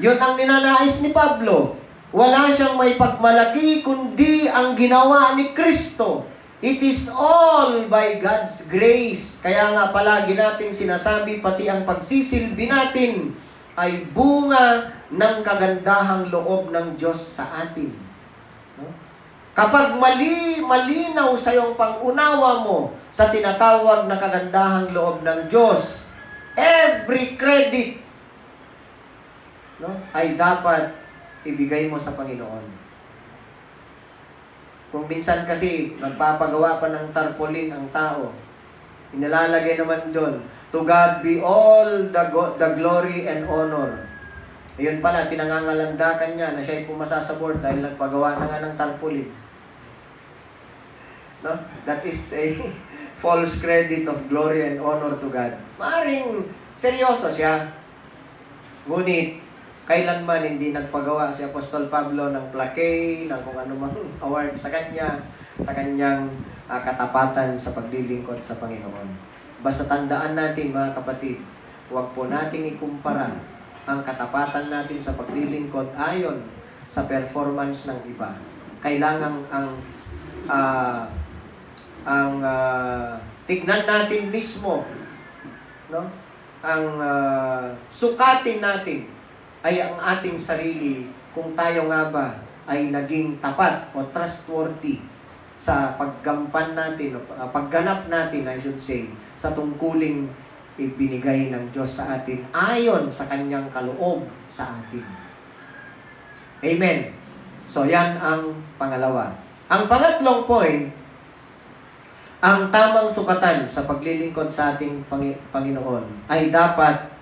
Yun ang ninanais ni Pablo. Wala siyang may pagmalaki, kundi ang ginawa ni Kristo. It is all by God's grace. Kaya nga palagi nating sinasabi, pati ang pagsisilbi natin ay bunga ng kagandahang loob ng Diyos sa atin. No? Kapag malinaw sa iyong pangunawa mo sa tinatawag na kagandahang loob ng Diyos, every credit ay dapat ibigay mo sa Panginoon. Kung minsan kasi nagpapagawa pa ng tarpaulin ang tao, inilalagay naman doon, to God be all the glory and honor. Ayun pala, pinangangalandakan niya na siya ay pumasa sa board dahil nagpagawa na nga ng tarpaulin. No? That is a false credit of glory and honor to God. Maaring seryoso siya. Ngunit, kailanman hindi nagpagawa si Apostol Pablo ng plaque, ng kung ano mang award sa kanya, sa kanyang katapatan sa paglilingkod sa Panginoon. Basta tandaan natin mga kapatid, huwag po nating ikumpara ang katapatan natin sa paglilingkod ayon sa performance ng iba. Kailangan tignan natin mismo, no? Ang sukatin natin ay ang ating sarili kung tayo nga ba ay naging tapat o trustworthy sa paggampan natin o pagganap natin, I should say, sa tungkuling ibinigay ng Diyos sa atin ayon sa kanyang kaloob sa atin. Amen. So, yan ang pangalawa. Ang pangatlong point, ang tamang sukatan sa paglilingkod sa ating Panginoon ay dapat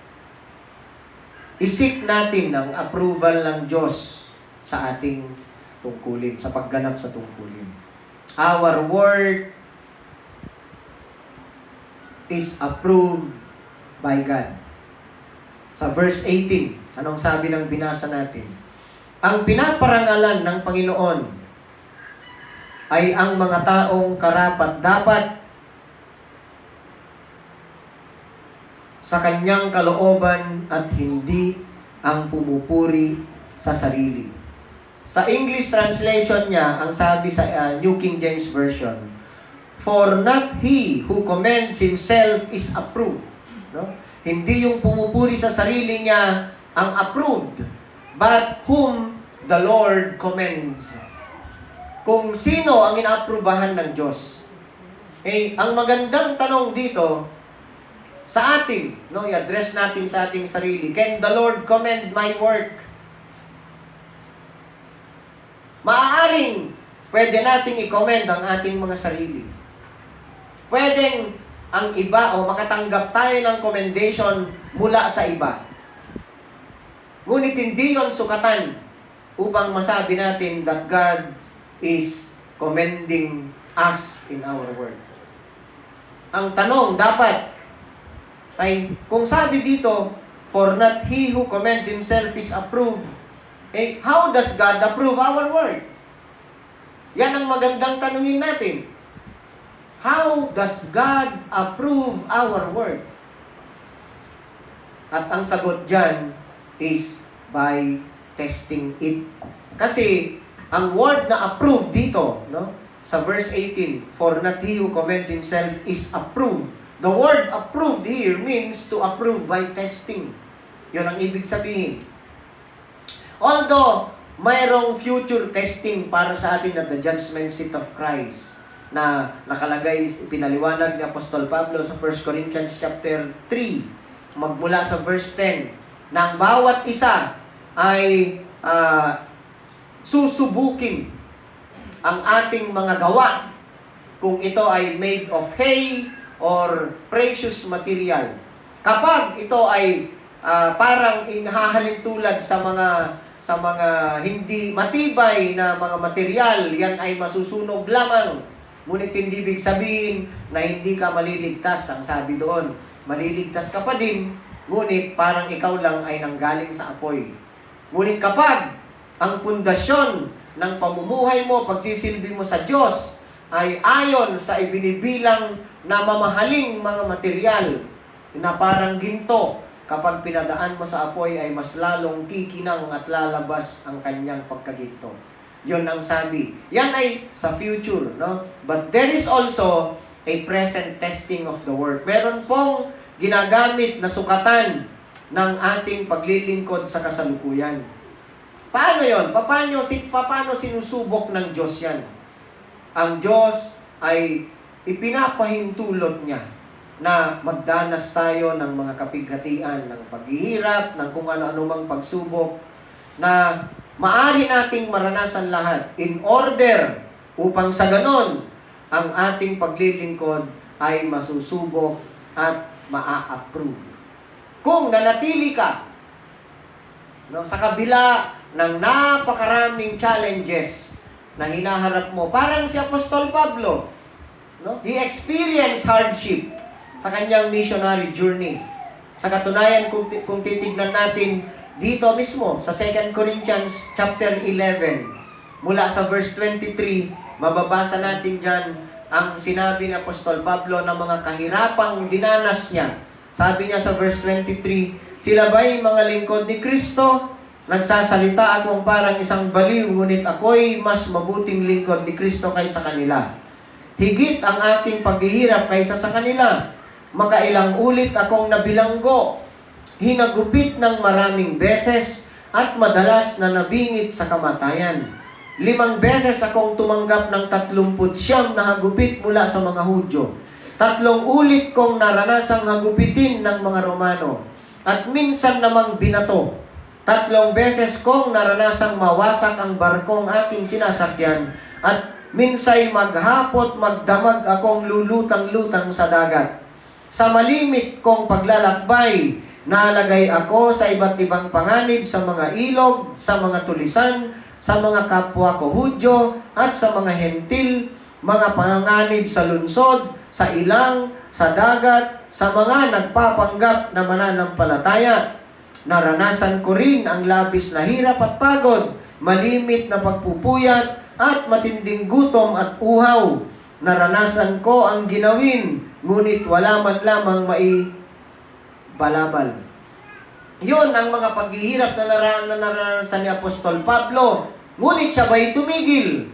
isik natin ang approval ng Diyos sa ating tungkulin, sa pagganap sa tungkulin. Our work is approved by God. Sa verse 18, anong sabi ng binasa natin? Ang pinaparangalan ng Panginoon ay ang mga taong karapat-dapat sa kanyang kalooban at hindi ang pumupuri sa sarili. Sa English translation niya, ang sabi sa New King James Version, for not he who commends himself is approved. No? Hindi yung pumupuri sa sarili niya ang approved, but whom the Lord commends. Kung sino ang inaaprubahan ng Diyos. Ang magandang tanong dito, sa atin, no, i-address natin sa ating sarili, can the Lord commend my work? Maaaring pwede nating i-commend ang ating mga sarili. Pwedeng ang iba o makatanggap tayo ng commendation mula sa iba. Ngunit hindi yon sukatan upang masabi natin that God is commending us in our work. Ang tanong dapat ay, kung sabi dito, for not he who commends himself is approved, how does God approve our work? Yan ang magandang tanungin natin. How does God approve our work? At ang sagot dyan is by testing it. Kasi ang word na approve dito, no, sa verse 18, for not he who commends himself is approved. The word approved here means to approve by testing. Yun ang ibig sabihin. Although mayroong future testing para sa atin at the judgment seat of Christ, na nakalagay, pinaliwanag ni Apostol Pablo sa 1 Corinthians chapter 3, magmula sa verse 10, na ang bawat isa ay susubukin ang ating mga gawa, kung ito ay made of hay or precious material. Kapag ito ay parang inahahalin tulad sa mga hindi matibay na mga material, yan ay masusunog lamang. Ngunit hindi ibig sabihin na hindi ka maliligtas. Ang sabi doon, maliligtas ka pa din, ngunit parang ikaw lang ay nanggaling sa apoy. Ngunit kapag ang pundasyon ng pamumuhay mo, pagsisilbi mo sa Diyos, ay ayon sa ibinibilang na mamahaling mga material na parang ginto, kapag pinadaan mo sa apoy ay mas lalong kikinang at lalabas ang kanyang pagkaginto. Yun ang sabi. Yan ay sa future, no? But there is also a present testing of the word. Meron pong ginagamit na sukatan ng ating paglilingkod sa kasalukuyan. Paano yon? Paano sinusubok ng Diyos yan? Ang Diyos ay ipinapahintulot niya na magdanas tayo ng mga kapighatian, ng paghihirap, ng kung ano-ano mang pagsubok, na maaari nating maranasan lahat in order upang sa ganon ang ating paglilingkod ay masusubok at maa-approve. Kung nanatili ka sa kabila ng napakaraming challenges na hinaharap mo, parang si Apostol Pablo, he experienced hardship sa kanyang missionary journey. Sa katunayan, kung titignan natin dito mismo, sa 2 Corinthians chapter 11, mula sa verse 23, mababasa natin dyan ang sinabi ni Apostol Pablo ng mga kahirapang dinanas niya. Sabi niya sa verse 23, sila ba'y mga lingkod ni Kristo? Nagsasalita akong parang isang baliw, ngunit ako'y mas mabuting lingkod ni Kristo kaysa kanila. Higit ang ating paghihirap kaysa sa kanila. Makailang ulit akong nabilanggo, hinagupit ng maraming beses, at madalas na nabingit sa kamatayan. 5 beses akong tumanggap ng 39 na hagupit mula sa mga Hudyo. 3 ulit kong naranasang hagupitin ng mga Romano, at minsan namang binato. 3 beses kong naranasang mawasak ang barkong aking sinasakyan, at minsay maghapot magdamag akong lulutang-lutang sa dagat. Sa malimit kong paglalakbay, nalagay ako sa iba't ibang panganib sa mga ilog, sa mga tulisan, sa mga kapwa ko Hudyo, at sa mga hentil, mga panganib sa lunsod, sa ilang, sa dagat, sa mga nagpapanggap na mananampalataya. Naranasan ko rin ang labis na hirap at pagod, malimit na pagpupuyat, at matinding gutom at uhaw. Naranasan ko ang ginawin, ngunit wala man lamang balabal. Yun ang mga paghihirap na naranasan ni Apostol Pablo. Ngunit siya ba'y tumigil?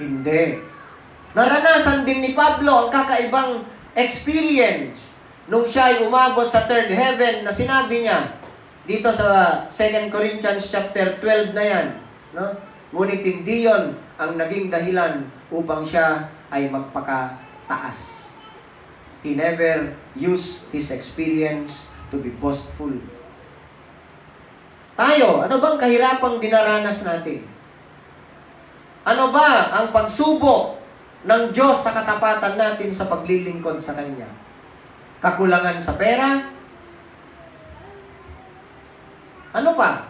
Hindi. Naranasan din ni Pablo ang kakaibang experience nung siya ay umabot sa third heaven na sinabi niya dito sa 2 Corinthians chapter 12 na yan. No? Ngunit hindi yun ang naging dahilan upang siya ay magpakataas. He never used his experience to be boastful. Tayo, ano bang kahirapang dinaranas natin? Ano ba ang pagsubok ng Diyos sa katapatan natin sa paglilingkod sa Kanya? Kakulangan sa pera? Ano pa?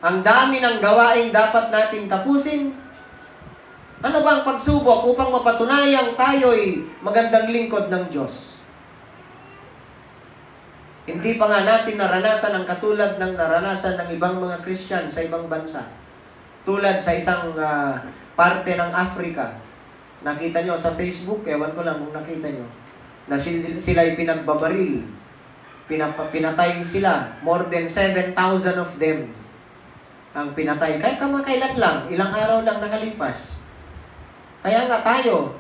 Ang dami ng gawain dapat nating tapusin? Ano ba ang pagsubok upang mapatunayang tayo'y magandang lingkod ng Diyos? Hindi pa nga natin naranasan ang katulad ng naranasan ng ibang mga Christian sa ibang bansa. Tulad sa isang parte ng Africa. Nakita nyo sa Facebook, ewan ko lang kung nakita nyo, na sila'y pinagbabaril. Pinatay sila. More than 7,000 of them ang pinatay. Kahit kamakailan lang, ilang araw lang nakalipas. Kaya nga tayo,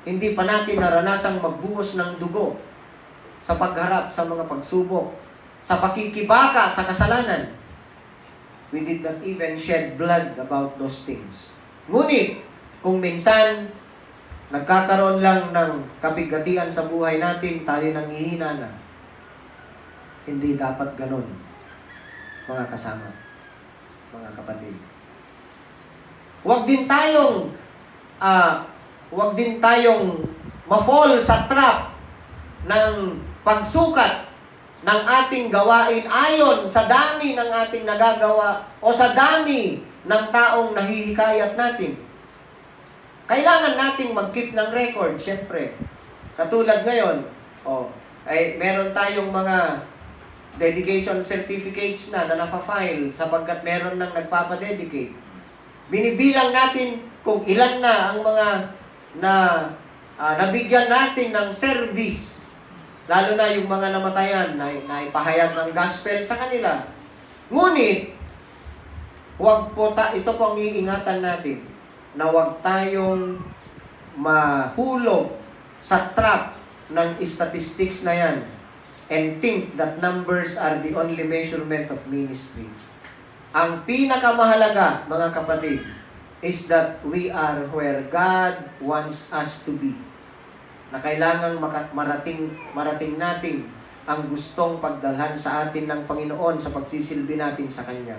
hindi pa natin naranasang magbuhos ng dugo sa pagharap sa mga pagsubok, sa pakikibaka sa kasalanan. We did not even shed blood about those things. Ngunit, kung minsan, nagkakaroon lang ng kabigatian sa buhay natin, tayo nanghihina na. Hindi dapat ganun, mga kasama, mga kapatid. Huwag din tayong ma-fall sa trap ng pagsukat ng ating gawain ayon sa dami ng ating nagagawa o sa dami ng taong nahihikayat natin. Kailangan nating mag-keep ng record, syempre. Katulad ngayon, meron tayong mga dedication certificates na napa-file sapagkat meron nang nagpapadedicate. Binibilang natin kung ilan na ang mga nabigyan natin ng service, lalo na yung mga namatayan na ipahayag ng gospel sa kanila. Ngunit, ito po ang iingatan natin, na huwag tayong mahulog sa trap ng statistics na yan and think that numbers are the only measurement of ministry. Ang pinakamahalaga, mga kapatid, is that we are where God wants us to be. Na kailangang marating natin ang gustong pagdalhan sa atin ng Panginoon sa pagsisilbi natin sa Kanya.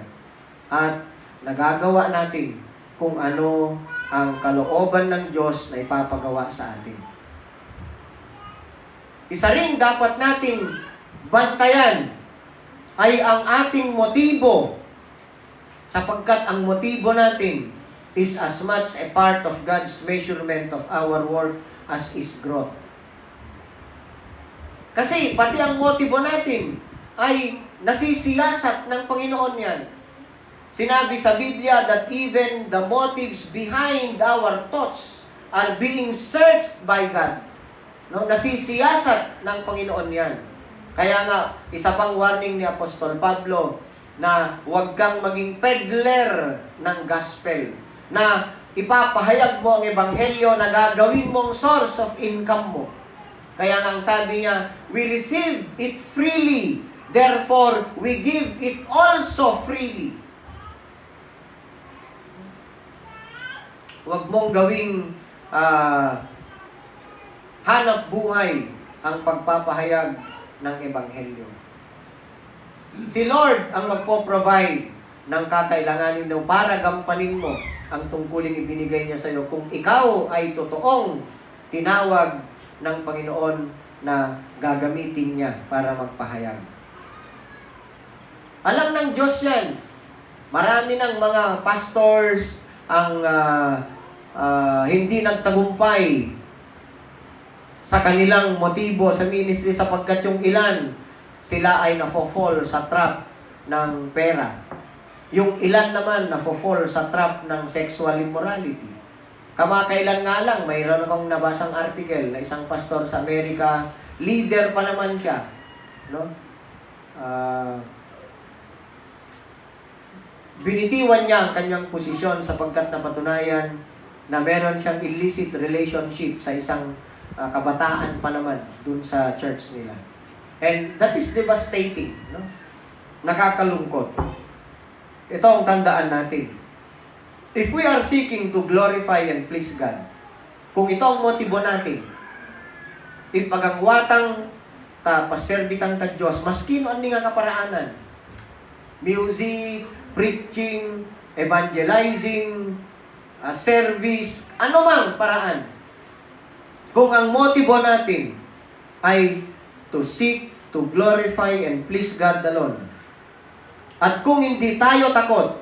At nagagawa natin kung ano ang kalooban ng Diyos na ipapagawa sa atin. Isa rin dapat nating bantayan ay ang ating motibo, sapagkat ang motibo natin is as much a part of God's measurement of our work as is growth. Kasi pati ang motibo natin ay nasisiyasat ng Panginoon yan. Sinabi sa Biblia that even the motives behind our thoughts are being searched by God. No, nasisiyasat ng Panginoon yan. Kaya nga, isa pang warning ni Apostol Pablo na huwag kang maging peddler ng gospel, na ipapahayag mo ang ebanghelyo na gagawin mong source of income mo. Kaya nga ang sabi niya, we receive it freely, therefore we give it also freely. Huwag mong gawing hanap buhay ang pagpapahayag ng ebanghelyo. Si Lord ang magpo-provide ng kakailanganin mo para gampanin mo ang tungkuling ibinigay niya sa iyo kung ikaw ay totoong tinawag ng Panginoon na gagamitin niya para magpahayag. Alam ng Diyos yan. Marami ng mga pastors ang hindi nagtagumpay sa kanilang motibo sa ministry sapagkat yung ilan sila ay nafo-fall sa trap ng pera. Yung ilan naman nafo-fall sa trap ng sexual immorality. Kamakailan nga lang, mayroon akong nabasang article na isang pastor sa Amerika, leader pa naman siya, no? Binitiwan niya ang kanyang posisyon sapagkat napatunayan na meron siyang illicit relationship sa isang kabataan pa naman dun sa church nila. And that is devastating, no? Nakakalungkot. Ito ang tandaan natin. If we are seeking to glorify and please God, kung ito ang motibo natin, ipagangwatang paserbitang ta Diyos, maskino ang nga kaparaanan, music, preaching, evangelizing, service, anumang paraan. Kung ang motibo natin ay to seek, to glorify, and please God alone. At kung hindi tayo takot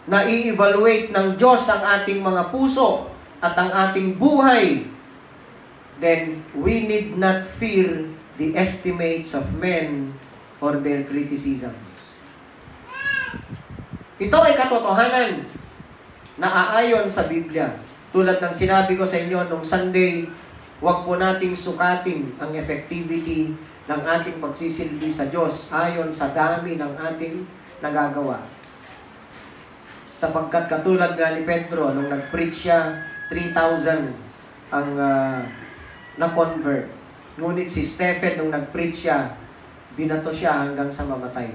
na i-evaluate ng Diyos ang ating mga puso at ang ating buhay, then we need not fear the estimates of men or their criticisms. Ito ay katotohanan na aayon sa Biblia. Tulad ng sinabi ko sa inyo nung Sunday, huwag po nating sukatin ang effectivity ng ating pagsisilbi sa Diyos ayon sa dami ng ating nagagawa. Sapagkat katulad nga ni Pedro, nung nag-preach siya, 3,000 ang na-convert. Ngunit si Stephen, nung nag-preach siya, binato siya hanggang sa mamatay.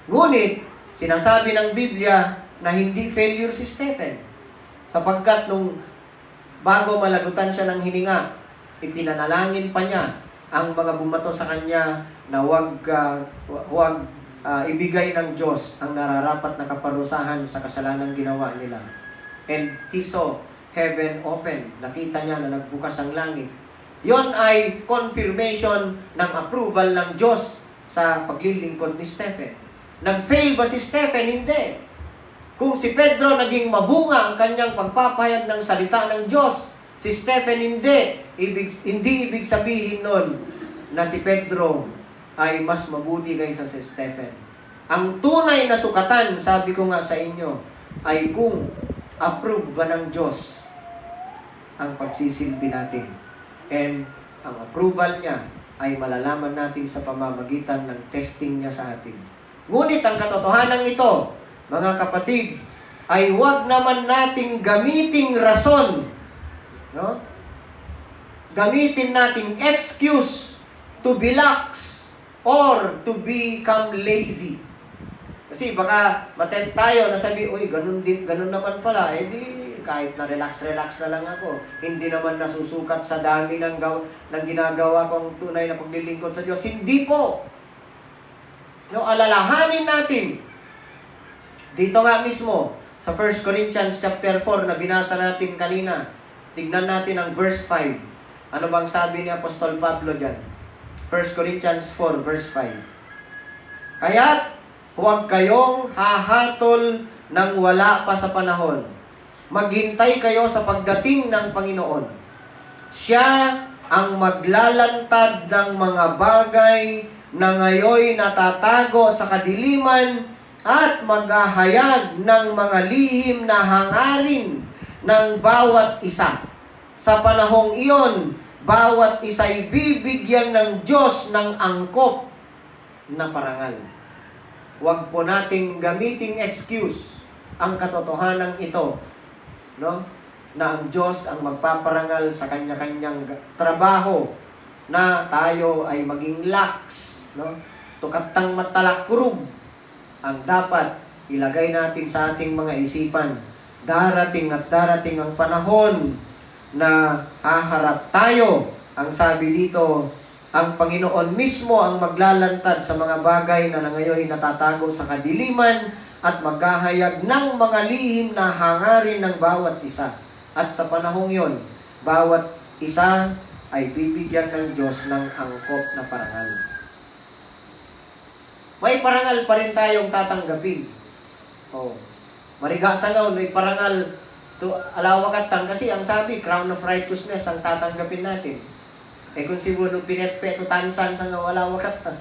Ngunit, sinasabi ng Biblia na hindi failure si Stephen. Sapagkat nung bago malagutan siya ng hininga, ipinanalangin pa niya ang mga bumato sa kanya na huwag ibigay ng Diyos ang nararapat na kaparusahan sa kasalanang ginawa nila. And he saw heaven open. Nakita niya na nagbukas ang langit. Yon ay confirmation ng approval ng Diyos sa paglilingkod ni Stephen. Nag-fail ba si Stephen? Hindi. Kung si Pedro naging mabunga ang kanyang pagpapahayag ng salita ng Diyos, si Stephen hindi. Hindi ibig sabihin nun na si Pedro ay mas mabuti kaysa si Stephen. Ang tunay na sukatan, sabi ko nga sa inyo, ay kung approve ba ng Diyos ang pagsisilbi natin. And ang approval niya ay malalaman natin sa pamamagitan ng testing niya sa atin. Ngunit ang katotohanan ito, mga kapatid, ay huwag naman nating gamiting rason, no? Gamitin nating excuse to be lax or to become lazy. Kasi baka matempt tayo na sabi, uy, ganun naman pala, eh di kahit na relax na lang ako. Hindi naman nasusukat sa dami ng ginagawa kong tunay na paglilingkod sa Diyos. Hindi po. No, alalahanin natin. Dito nga mismo, sa 1 Corinthians chapter 4 na binasa natin kanina, tignan natin ang verse 5. Ano bang sabi ni Apostol Pablo dyan? 1 Corinthians 4 verse 5. Kaya't huwag kayong hahatol ng wala pa sa panahon. Maghintay kayo sa pagdating ng Panginoon. Siya ang maglalantad ng mga bagay na ngayon natatago sa kadiliman at maghahayag ng mga lihim na hangarin ng bawat isa. Sa panahong iyon, bawat isa'y bibigyan ng Diyos ng angkop na parangal. Huwag po nating gamiting excuse ang katotohanan ito, no? Na ang Diyos ang magpaparangal sa kanya-kanyang trabaho na tayo ay maging lax, no? Tukatang matalakurog ang dapat ilagay natin sa ating mga isipan. Darating at darating ang panahon na haharap tayo. Ang sabi dito, ang Panginoon mismo ang maglalantad sa mga bagay na ngayon natatago sa kadiliman at maghahayag ng mga lihim na hangarin ng bawat isa. At sa panahong yon, bawat isa ay bibigyan ng Diyos ng angkop na parangal. May parangal pa rin tayong tatanggapin. Mariga sa ngayon, may parangal to alawakatan kasi ang sabi, crown of righteousness ang tatanggapin natin. Kung siguro pinetpe to tansan sa nga wala wakatan.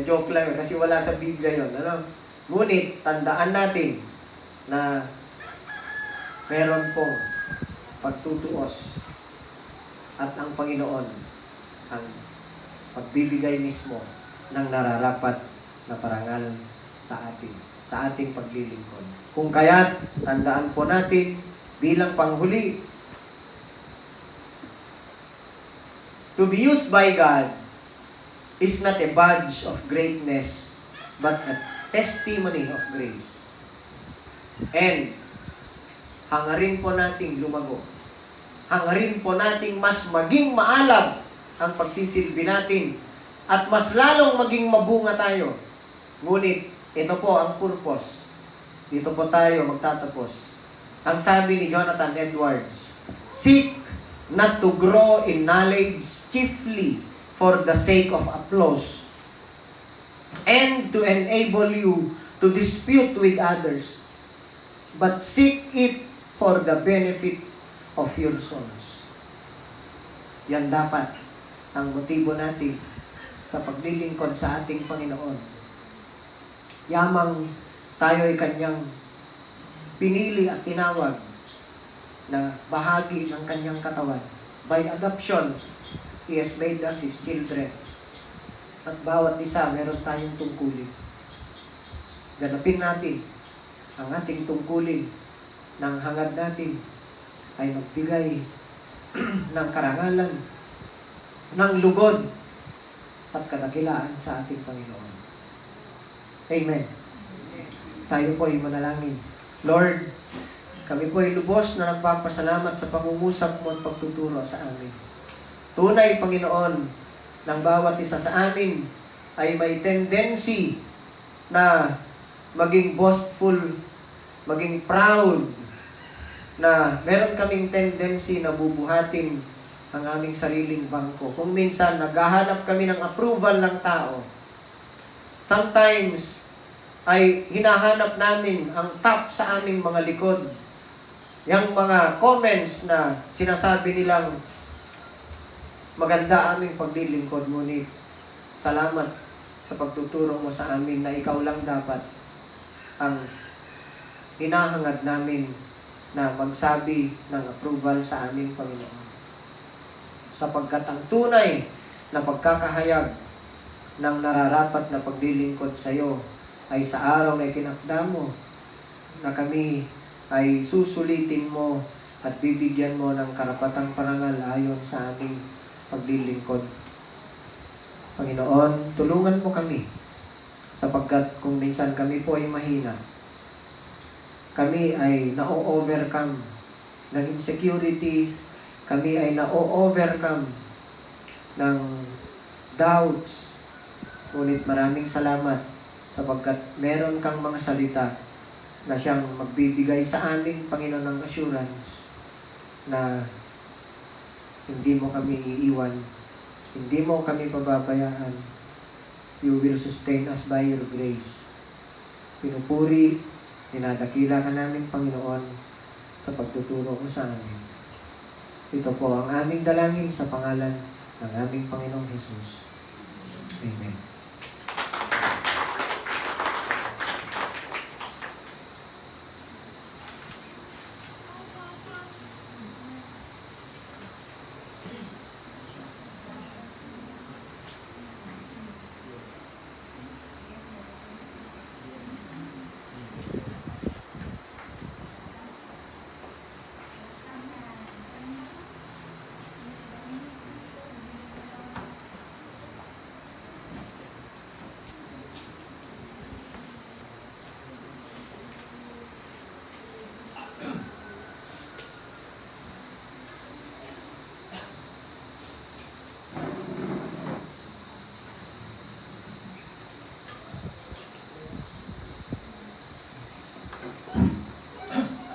Joke lang kasi wala sa Biblia yon, ano? Ngunit tandaan natin na meron pong pagtutuos at ang Panginoon ang pagbibigay mismo ng nararapat na parangal sa atin, sa ating paglilingkod. Kung kaya't tandaan po natin bilang panghuli, to be used by God is not a badge of greatness, but a testimony of grace. And hangarin po nating lumago. Hangarin po nating mas maging maalab ang pagsisilbi natin at mas lalong maging mabunga tayo. Ngunit ito po ang purpose. Dito po tayo magtatapos. Ang sabi ni Jonathan Edwards, seek not to grow in knowledge chiefly for the sake of applause and to enable you to dispute with others, but seek it for the benefit of your souls. Yan dapat ang motibo natin sa paglilingkod sa ating Panginoon. Yamang tayo ay Kanyang pinili at tinawag na bahagi ng Kanyang katawan. By adoption, He has made us His children. At bawat isa, meron tayong tungkulin. Ganapin natin ang ating tungkulin ng hangad natin ay magbigay ng karangalan, ng lugod, at kadakilaan sa ating Panginoon. Amen. Tayo po ay manalangin. Lord, kami po ay lubos na nagpapasalamat sa pangungusap mo at pagtuturo sa amin. Tunay, Panginoon, ng bawat isa sa amin ay may tendency na maging boastful, maging proud, na meron kaming tendency na bubuhatin ang aming sariling bangko. Kung minsan, naghahanap kami ng approval ng tao. Sometimes, ay hinahanap namin ang top sa aming mga likod. Yung mga comments na sinasabi nilang maganda aming paglilingkod, ngunit salamat sa pagtuturo mo sa amin na ikaw lang dapat ang hinahangad namin na magsabi ng approval sa aming Panginoon. Sapagkat ang tunay na pagkakahayag ng nararapat na paglilingkod sa iyo ay sa araw na itinakda mo na kami ay susulitin mo at bibigyan mo ng karapatang parangal ayon sa aming paglilingkod. Panginoon, tulungan mo kami sapagkat kung minsan kami po ay mahina, kami ay na-overcome ng insecurities, kami ay na-overcome ng doubts. Ngunit maraming salamat sapagkat meron kang mga salita na siyang magbibigay sa amin, Panginoon, ng assurance na hindi mo kami iiwan, hindi mo kami pababayaan. You will sustain us by your grace. Pinupuri, dinadakila ka namin, Panginoon, sa pagtuturo mo sa amin. Ito po ang aming dalangin sa pangalan ng aming Panginoong Jesus. Amen.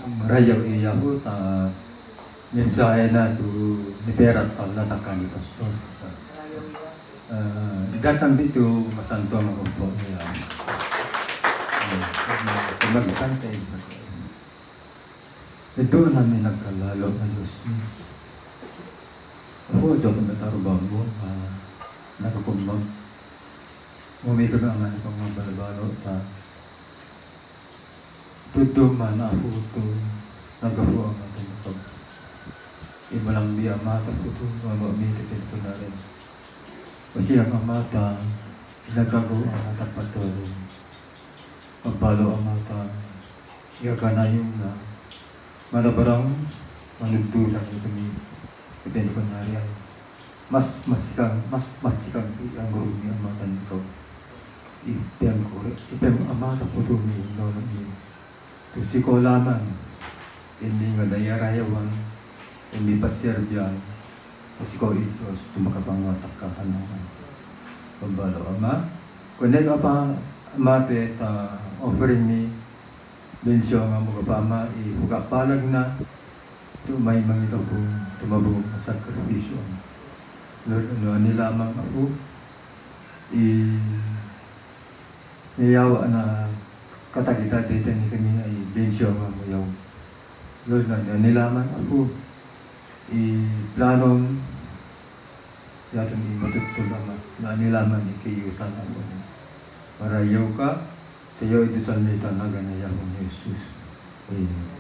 Marayaw iyahu ta mensahe na tu niperat Allah takkan di pastor. Datang itu masanto magumpo niya. Magsantai. Ito namin nagkalalo ng Diyos niya. Ako, ito kung natarubang nakakumbang. Umikot ang mga pang mga balabalo sa tutuman ako ito. Nagawa ang ating kapag. Imalang di amata ko ito. Mamamitin ko na rin. Kasi ang amata, nagagawa ang ating patuloy. Magbalo ang mata. Iyagana yung na manabarang manuntulan yung kami. Depende ko na rin. Mas sikang ang gurumi ang mata nito. Ipem ang mata ko ito yung lolo niyo. Kasi ko laman, hindi nga dayarayawan, hindi pa Serbian, kasi ko ito, tumakapangwatak ka hanahan. Pambalo, Ama, kung hindi ka pa mapit, offering me bensyo nga mga pama, iugapalag na, may mga po tumabong sa sakripisyo. Lord, ano ni lamang ako, niyawa na katagita dito ni kami ay bensyo nga mo yaw. Lord, ano ni lamang ako, planong yatong imatutulama na nilaman ikiyutan ako. Marayaw ka, sayo ito sa nita na ganaya kong Jesus. Amen.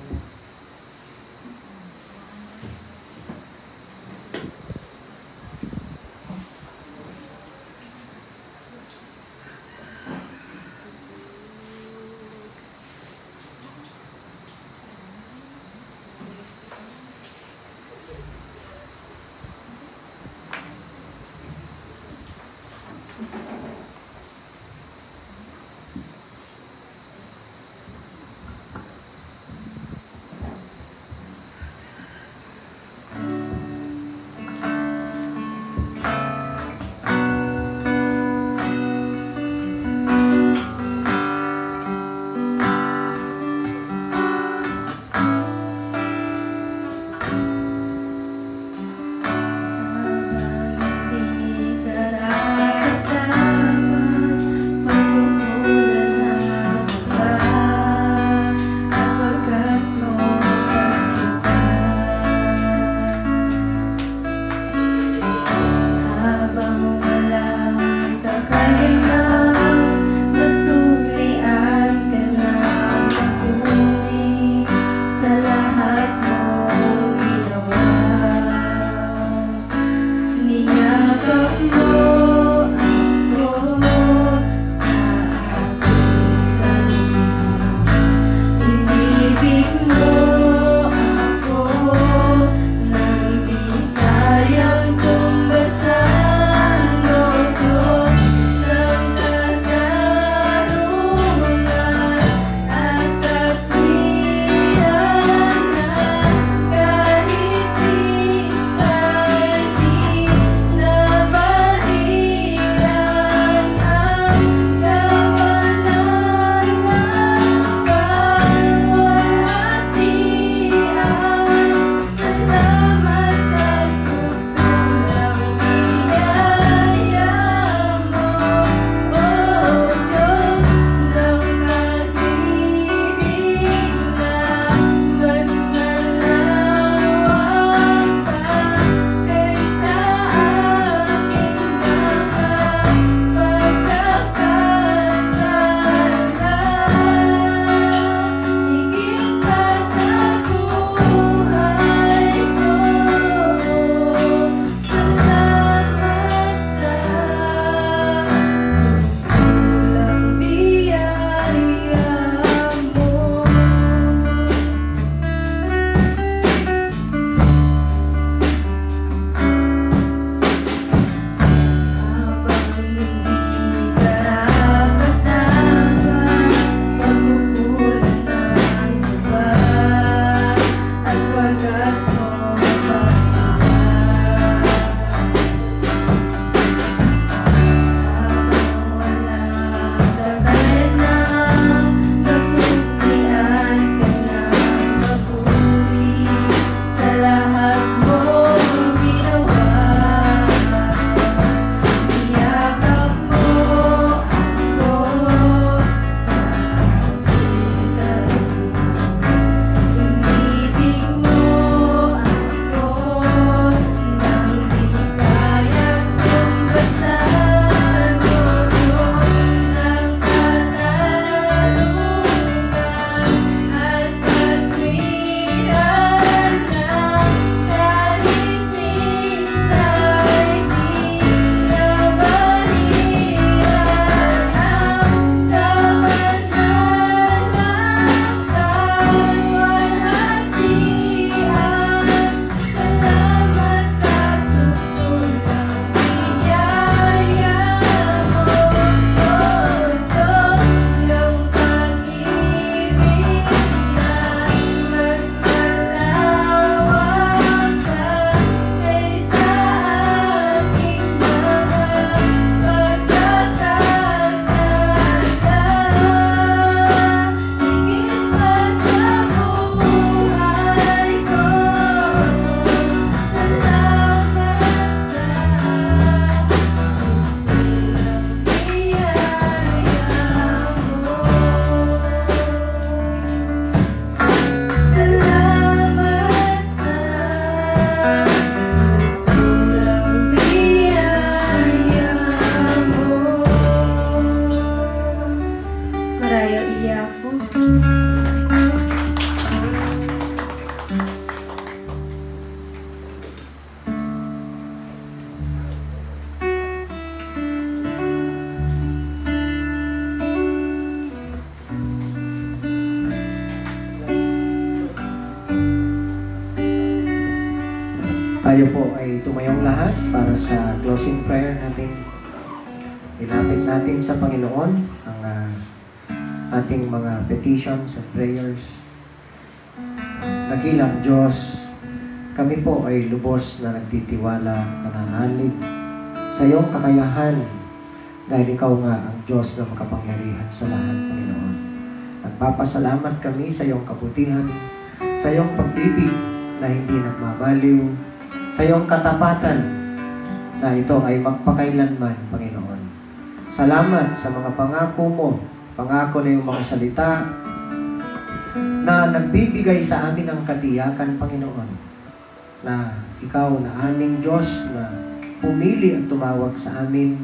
tayo po ay tumayong lahat para sa closing prayer natin. Ilapit natin sa Panginoon ang ating mga petitions and prayers. Dakilang Diyos, kami po ay lubos na nagtitiwala, nananalig sa iyong kakayahan dahil ikaw nga ang Diyos na makapangyarihan sa lahat, Panginoon. Nagpapasalamat kami sa iyong kabutihan, sa iyong pag-ibig na hindi nagmamaliw, sa iyong katapatan na ito ay magpakailanman, Panginoon. Salamat sa mga pangako mo, pangako na yung mga salita na nagbibigay sa amin ng katiyakan, Panginoon, na ikaw na aming Diyos na pumili at tumawag sa amin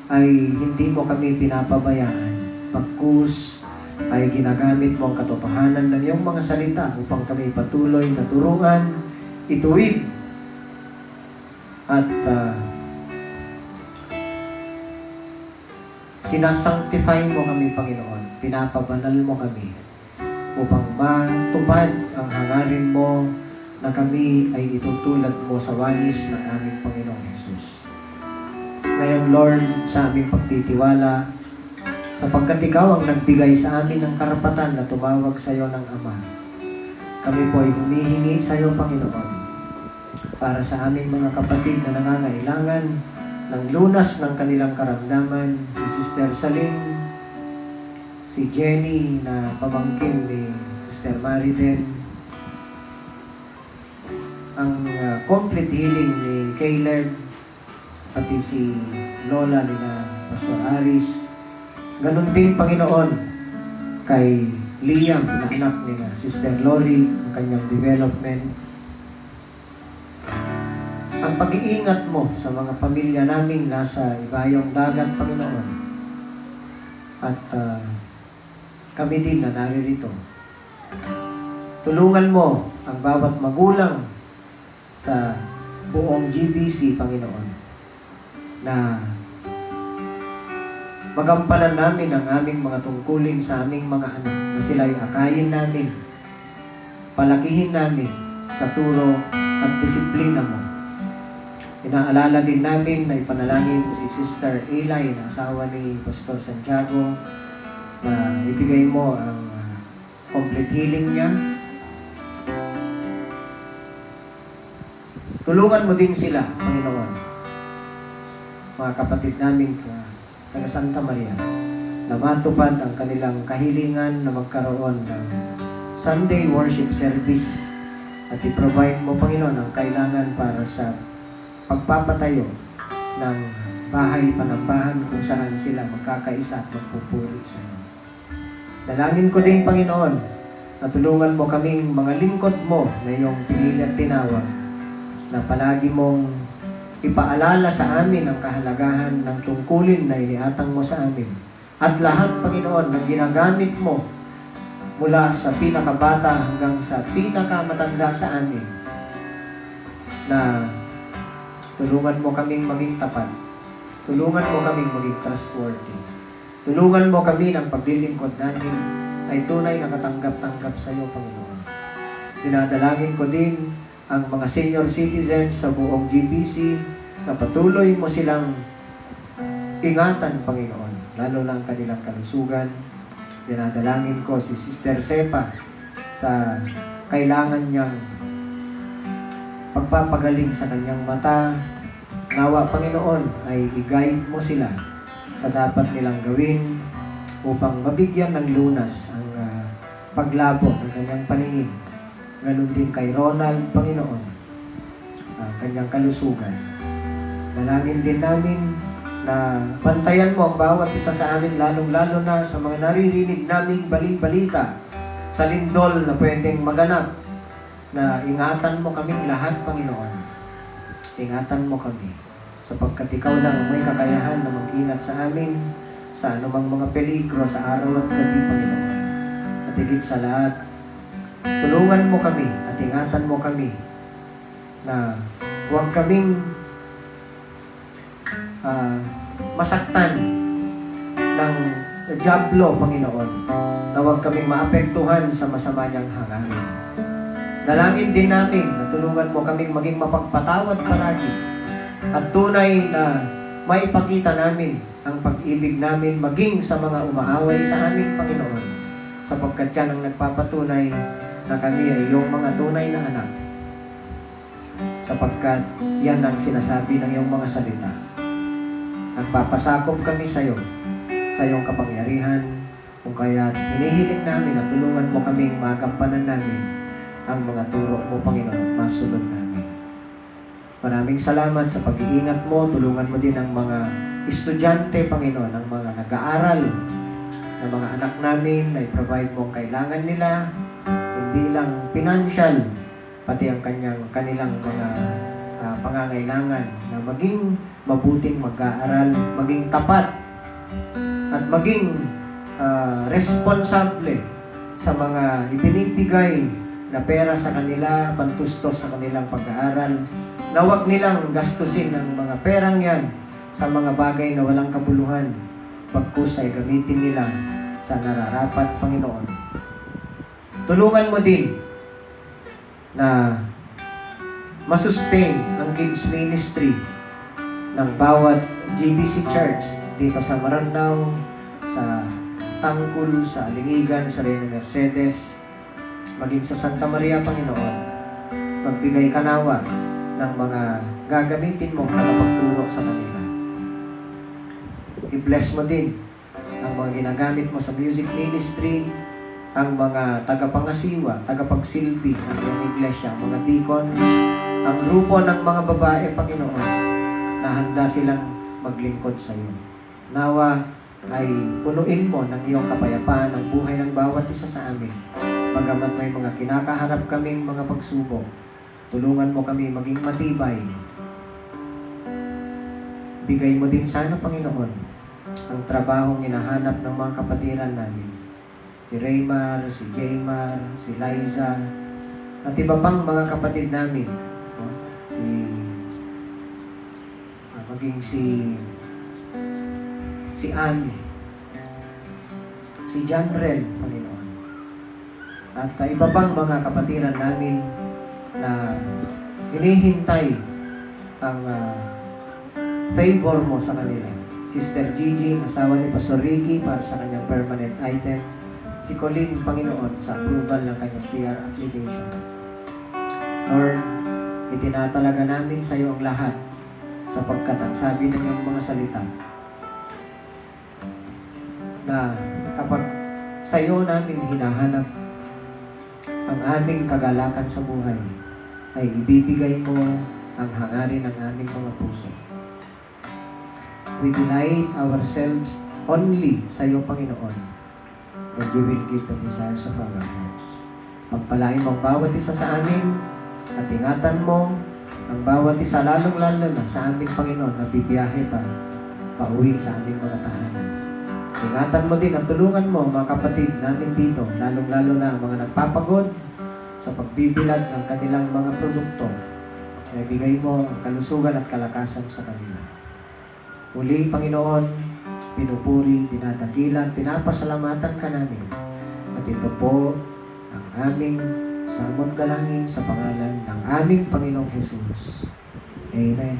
ay hindi mo kami pinapabayaan. Pagkus ay ginagamit mo ang katotohanan ng iyong mga salita upang kami patuloy na turuan, ituwid, at sinasanctify mo kami, Panginoon. Pinapabanal mo kami upang matupad ang hangarin mo na kami ay itutulad mo sa walis ng aming Panginoong Jesus. Ngayon, Lord, sa aming pagtitiwala, sapagkat ikaw ang nagbigay sa amin ng karapatan na tumawag sa iyo ng Ama, kami po ay humihingi sa iyo, Panginoon, para sa aming mga kapatid na nangangailangan ng lunas ng kanilang karamdaman, si Sister Saling, si Jenny na pamangkin ni Sister Mariden, ang complete healing ni Caleb, pati si Lola ni na Pastor Aris. Ganon din, Panginoon, kay Liam na anak ni na Sister Lori, ang kanyang development. Ang pag-iingat mo sa mga pamilya naming nasa ibayong dagat, Panginoon, at kami din na naririto. Tulungan mo ang bawat magulang sa buong GBC, Panginoon, na magampanan namin ang aming mga tungkulin sa aming mga anak, na sila'y akayin namin, palakihin namin sa turo at disiplina mo. Inaalala din namin na ipanalangin si Sister Eli, na asawa ni Pastor Santiago, na ibigay mo ang complete healing niya. Tulungan mo din sila, Panginoon, mga kapatid namin taga Santa Maria, na matupad ang kanilang kahilingan na magkaroon ng Sunday worship service at i-provide mo, Panginoon, ang kailangan para sa pagpapatayo ng bahay panambahan kung saan sila magkakaisa at magpupuri sa iyo. Dalangin ko din, Panginoon, na tulungan mo kaming mga lingkod mo na iyong pinili at tinawag, na palagi mong ipaalala sa amin ang kahalagahan ng tungkulin na iniatang mo sa amin. At lahat, Panginoon, na ginagamit mo mula sa pinakabata hanggang sa pinakamatanda sa amin, na tulungan mo kaming maging tapat. Tulungan mo kaming maging trustworthy. Tulungan mo kami ng paglilingkod namin ay tunay na katanggap-tanggap sa iyo, Panginoon. Dinadalangin ko din ang mga senior citizens sa buong GBC na patuloy mo silang ingatan, Panginoon, lalo na ang kanilang kalusugan. Dinadalangin ko si Sister Sepa sa kailangan niyang pagpapagaling sa kanyang mata. Nawa, Panginoon, ay i-guide mo sila sa dapat nilang gawin upang mabigyan ng lunas ang paglabo ng kanyang paningin. Ganun din kay Ronald, Panginoon, ang kanyang kalusugan. Dalangin din namin na bantayan mo ang bawat isa sa amin, lalong-lalo na sa mga naririnig naming balita sa lindol na pwedeng maganap, na ingatan mo kaming lahat, Panginoon. Ingatan mo kami, sapagkat ikaw lang ang may kakayahan na mag-ingat sa amin sa anumang mga peligro sa araw at gabi, Panginoon. At higit sa lahat, tulungan mo kami at ingatan mo kami na huwag kaming masaktan ng diablo, Panginoon, na huwag kaming maapektuhan sa masama niyang hangarin. Dalangin din namin na tulungan mo kaming maging mapagpatawad palagi. At tunay na maipakita namin ang pag-ibig namin maging sa mga umaaway sa aming Panginoon. Sapagkat yan ang nagpapatunay na kami ay iyong mga tunay na anak. Sapagkat yan ang sinasabi ng iyong mga salita. Nagpapasakop kami sa iyo, sa iyong kapangyarihan, kung kaya hinihiling namin na tulungan mo kaming magampanan namin ang mga turo mo, Panginoon, masunod namin. Maraming salamat sa pag-iingat mo. Tulungan mo din ang mga estudyante, Panginoon, ang mga nag-aaral, ng mga anak namin, na i-provide mo ang kailangan nila, hindi lang financial, pati ang kanilang mga pangangailangan, na maging mabuting mag-aaral, maging tapat, at maging responsable sa mga ibinibigay na pera sa kanila, pantustos sa kanilang pag-aaral, na huwag nilang gastusin ang mga perang yan sa mga bagay na walang kabuluhan, pagkus ay gamitin nila sa nararapat, Panginoon. Tulungan mo din na masustain ang kids ministry ng bawat GBC Church dito sa Maranao, sa Tangkul, sa Alingigan, sa Reina Mercedes, maging sa Santa Maria, Panginoon. Magbigay ka nawa ng mga gagamitin mong tagapagturo sa kanila. I-bless mo din ang mga ginagamit mo sa music ministry, ang mga tagapangasiwa, tagapagsilbi ng iyong iglesia, ang mga deacons, ang grupo ng mga babae, Panginoon, na handa silang maglingkod sa iyo. Nawa ay punuin mo ng iyong kapayapaan ang buhay ng bawat isa sa amin. Bagamat may mga kinakaharap kaming mga pagsubok, tulungan mo kami maging matibay. Bigay mo din sana, Panginoon, ang trabahong hinahanap ng mga kapatiran namin. Si Raymar, si Jaymar, si Liza, at iba pang mga kapatid namin. No? Maging si Annie, si John Rel, Panginoon. At iba pang mga kapatiran namin na hinihintay ang favor mo sa kanila. Sister Gigi, asawa ni Pastor Ricky, para sa kanyang permanent item. Si Colleen, Panginoon, sa approval ng kanyang PR application. Lord, itinatalaga namin sa iyo ang lahat, sapagkat ang sabi ng iyong mga salita, na kapag sa iyo namin hinahanap ang aming kagalakan sa buhay, ay ibibigay mo ang hangarin ng aming mga puso. We delight ourselves only sa iyo, Panginoon, and you will give the desires of our hearts. Pagpalain mo ang bawat isa sa amin, at ingatan mo ang bawat isa, lalong-lalo na sa aming Panginoon na bibiyahe pa pauwi sa aming mga tahanan. Ingatan mo din at tulungan mo ang mga kapatid namin dito, lalong-lalo na ang mga nagpapagod sa pagbibilad ng kanilang mga produkto. Kaya bigay mo ang kalusugan at kalakasan sa kanila. Muli, Panginoon, pinupuri, dinadakilan, pinapasalamatan ka namin. At ito po ang aming samot dalangin sa pangalan ng aming Panginoong Jesus. Amen.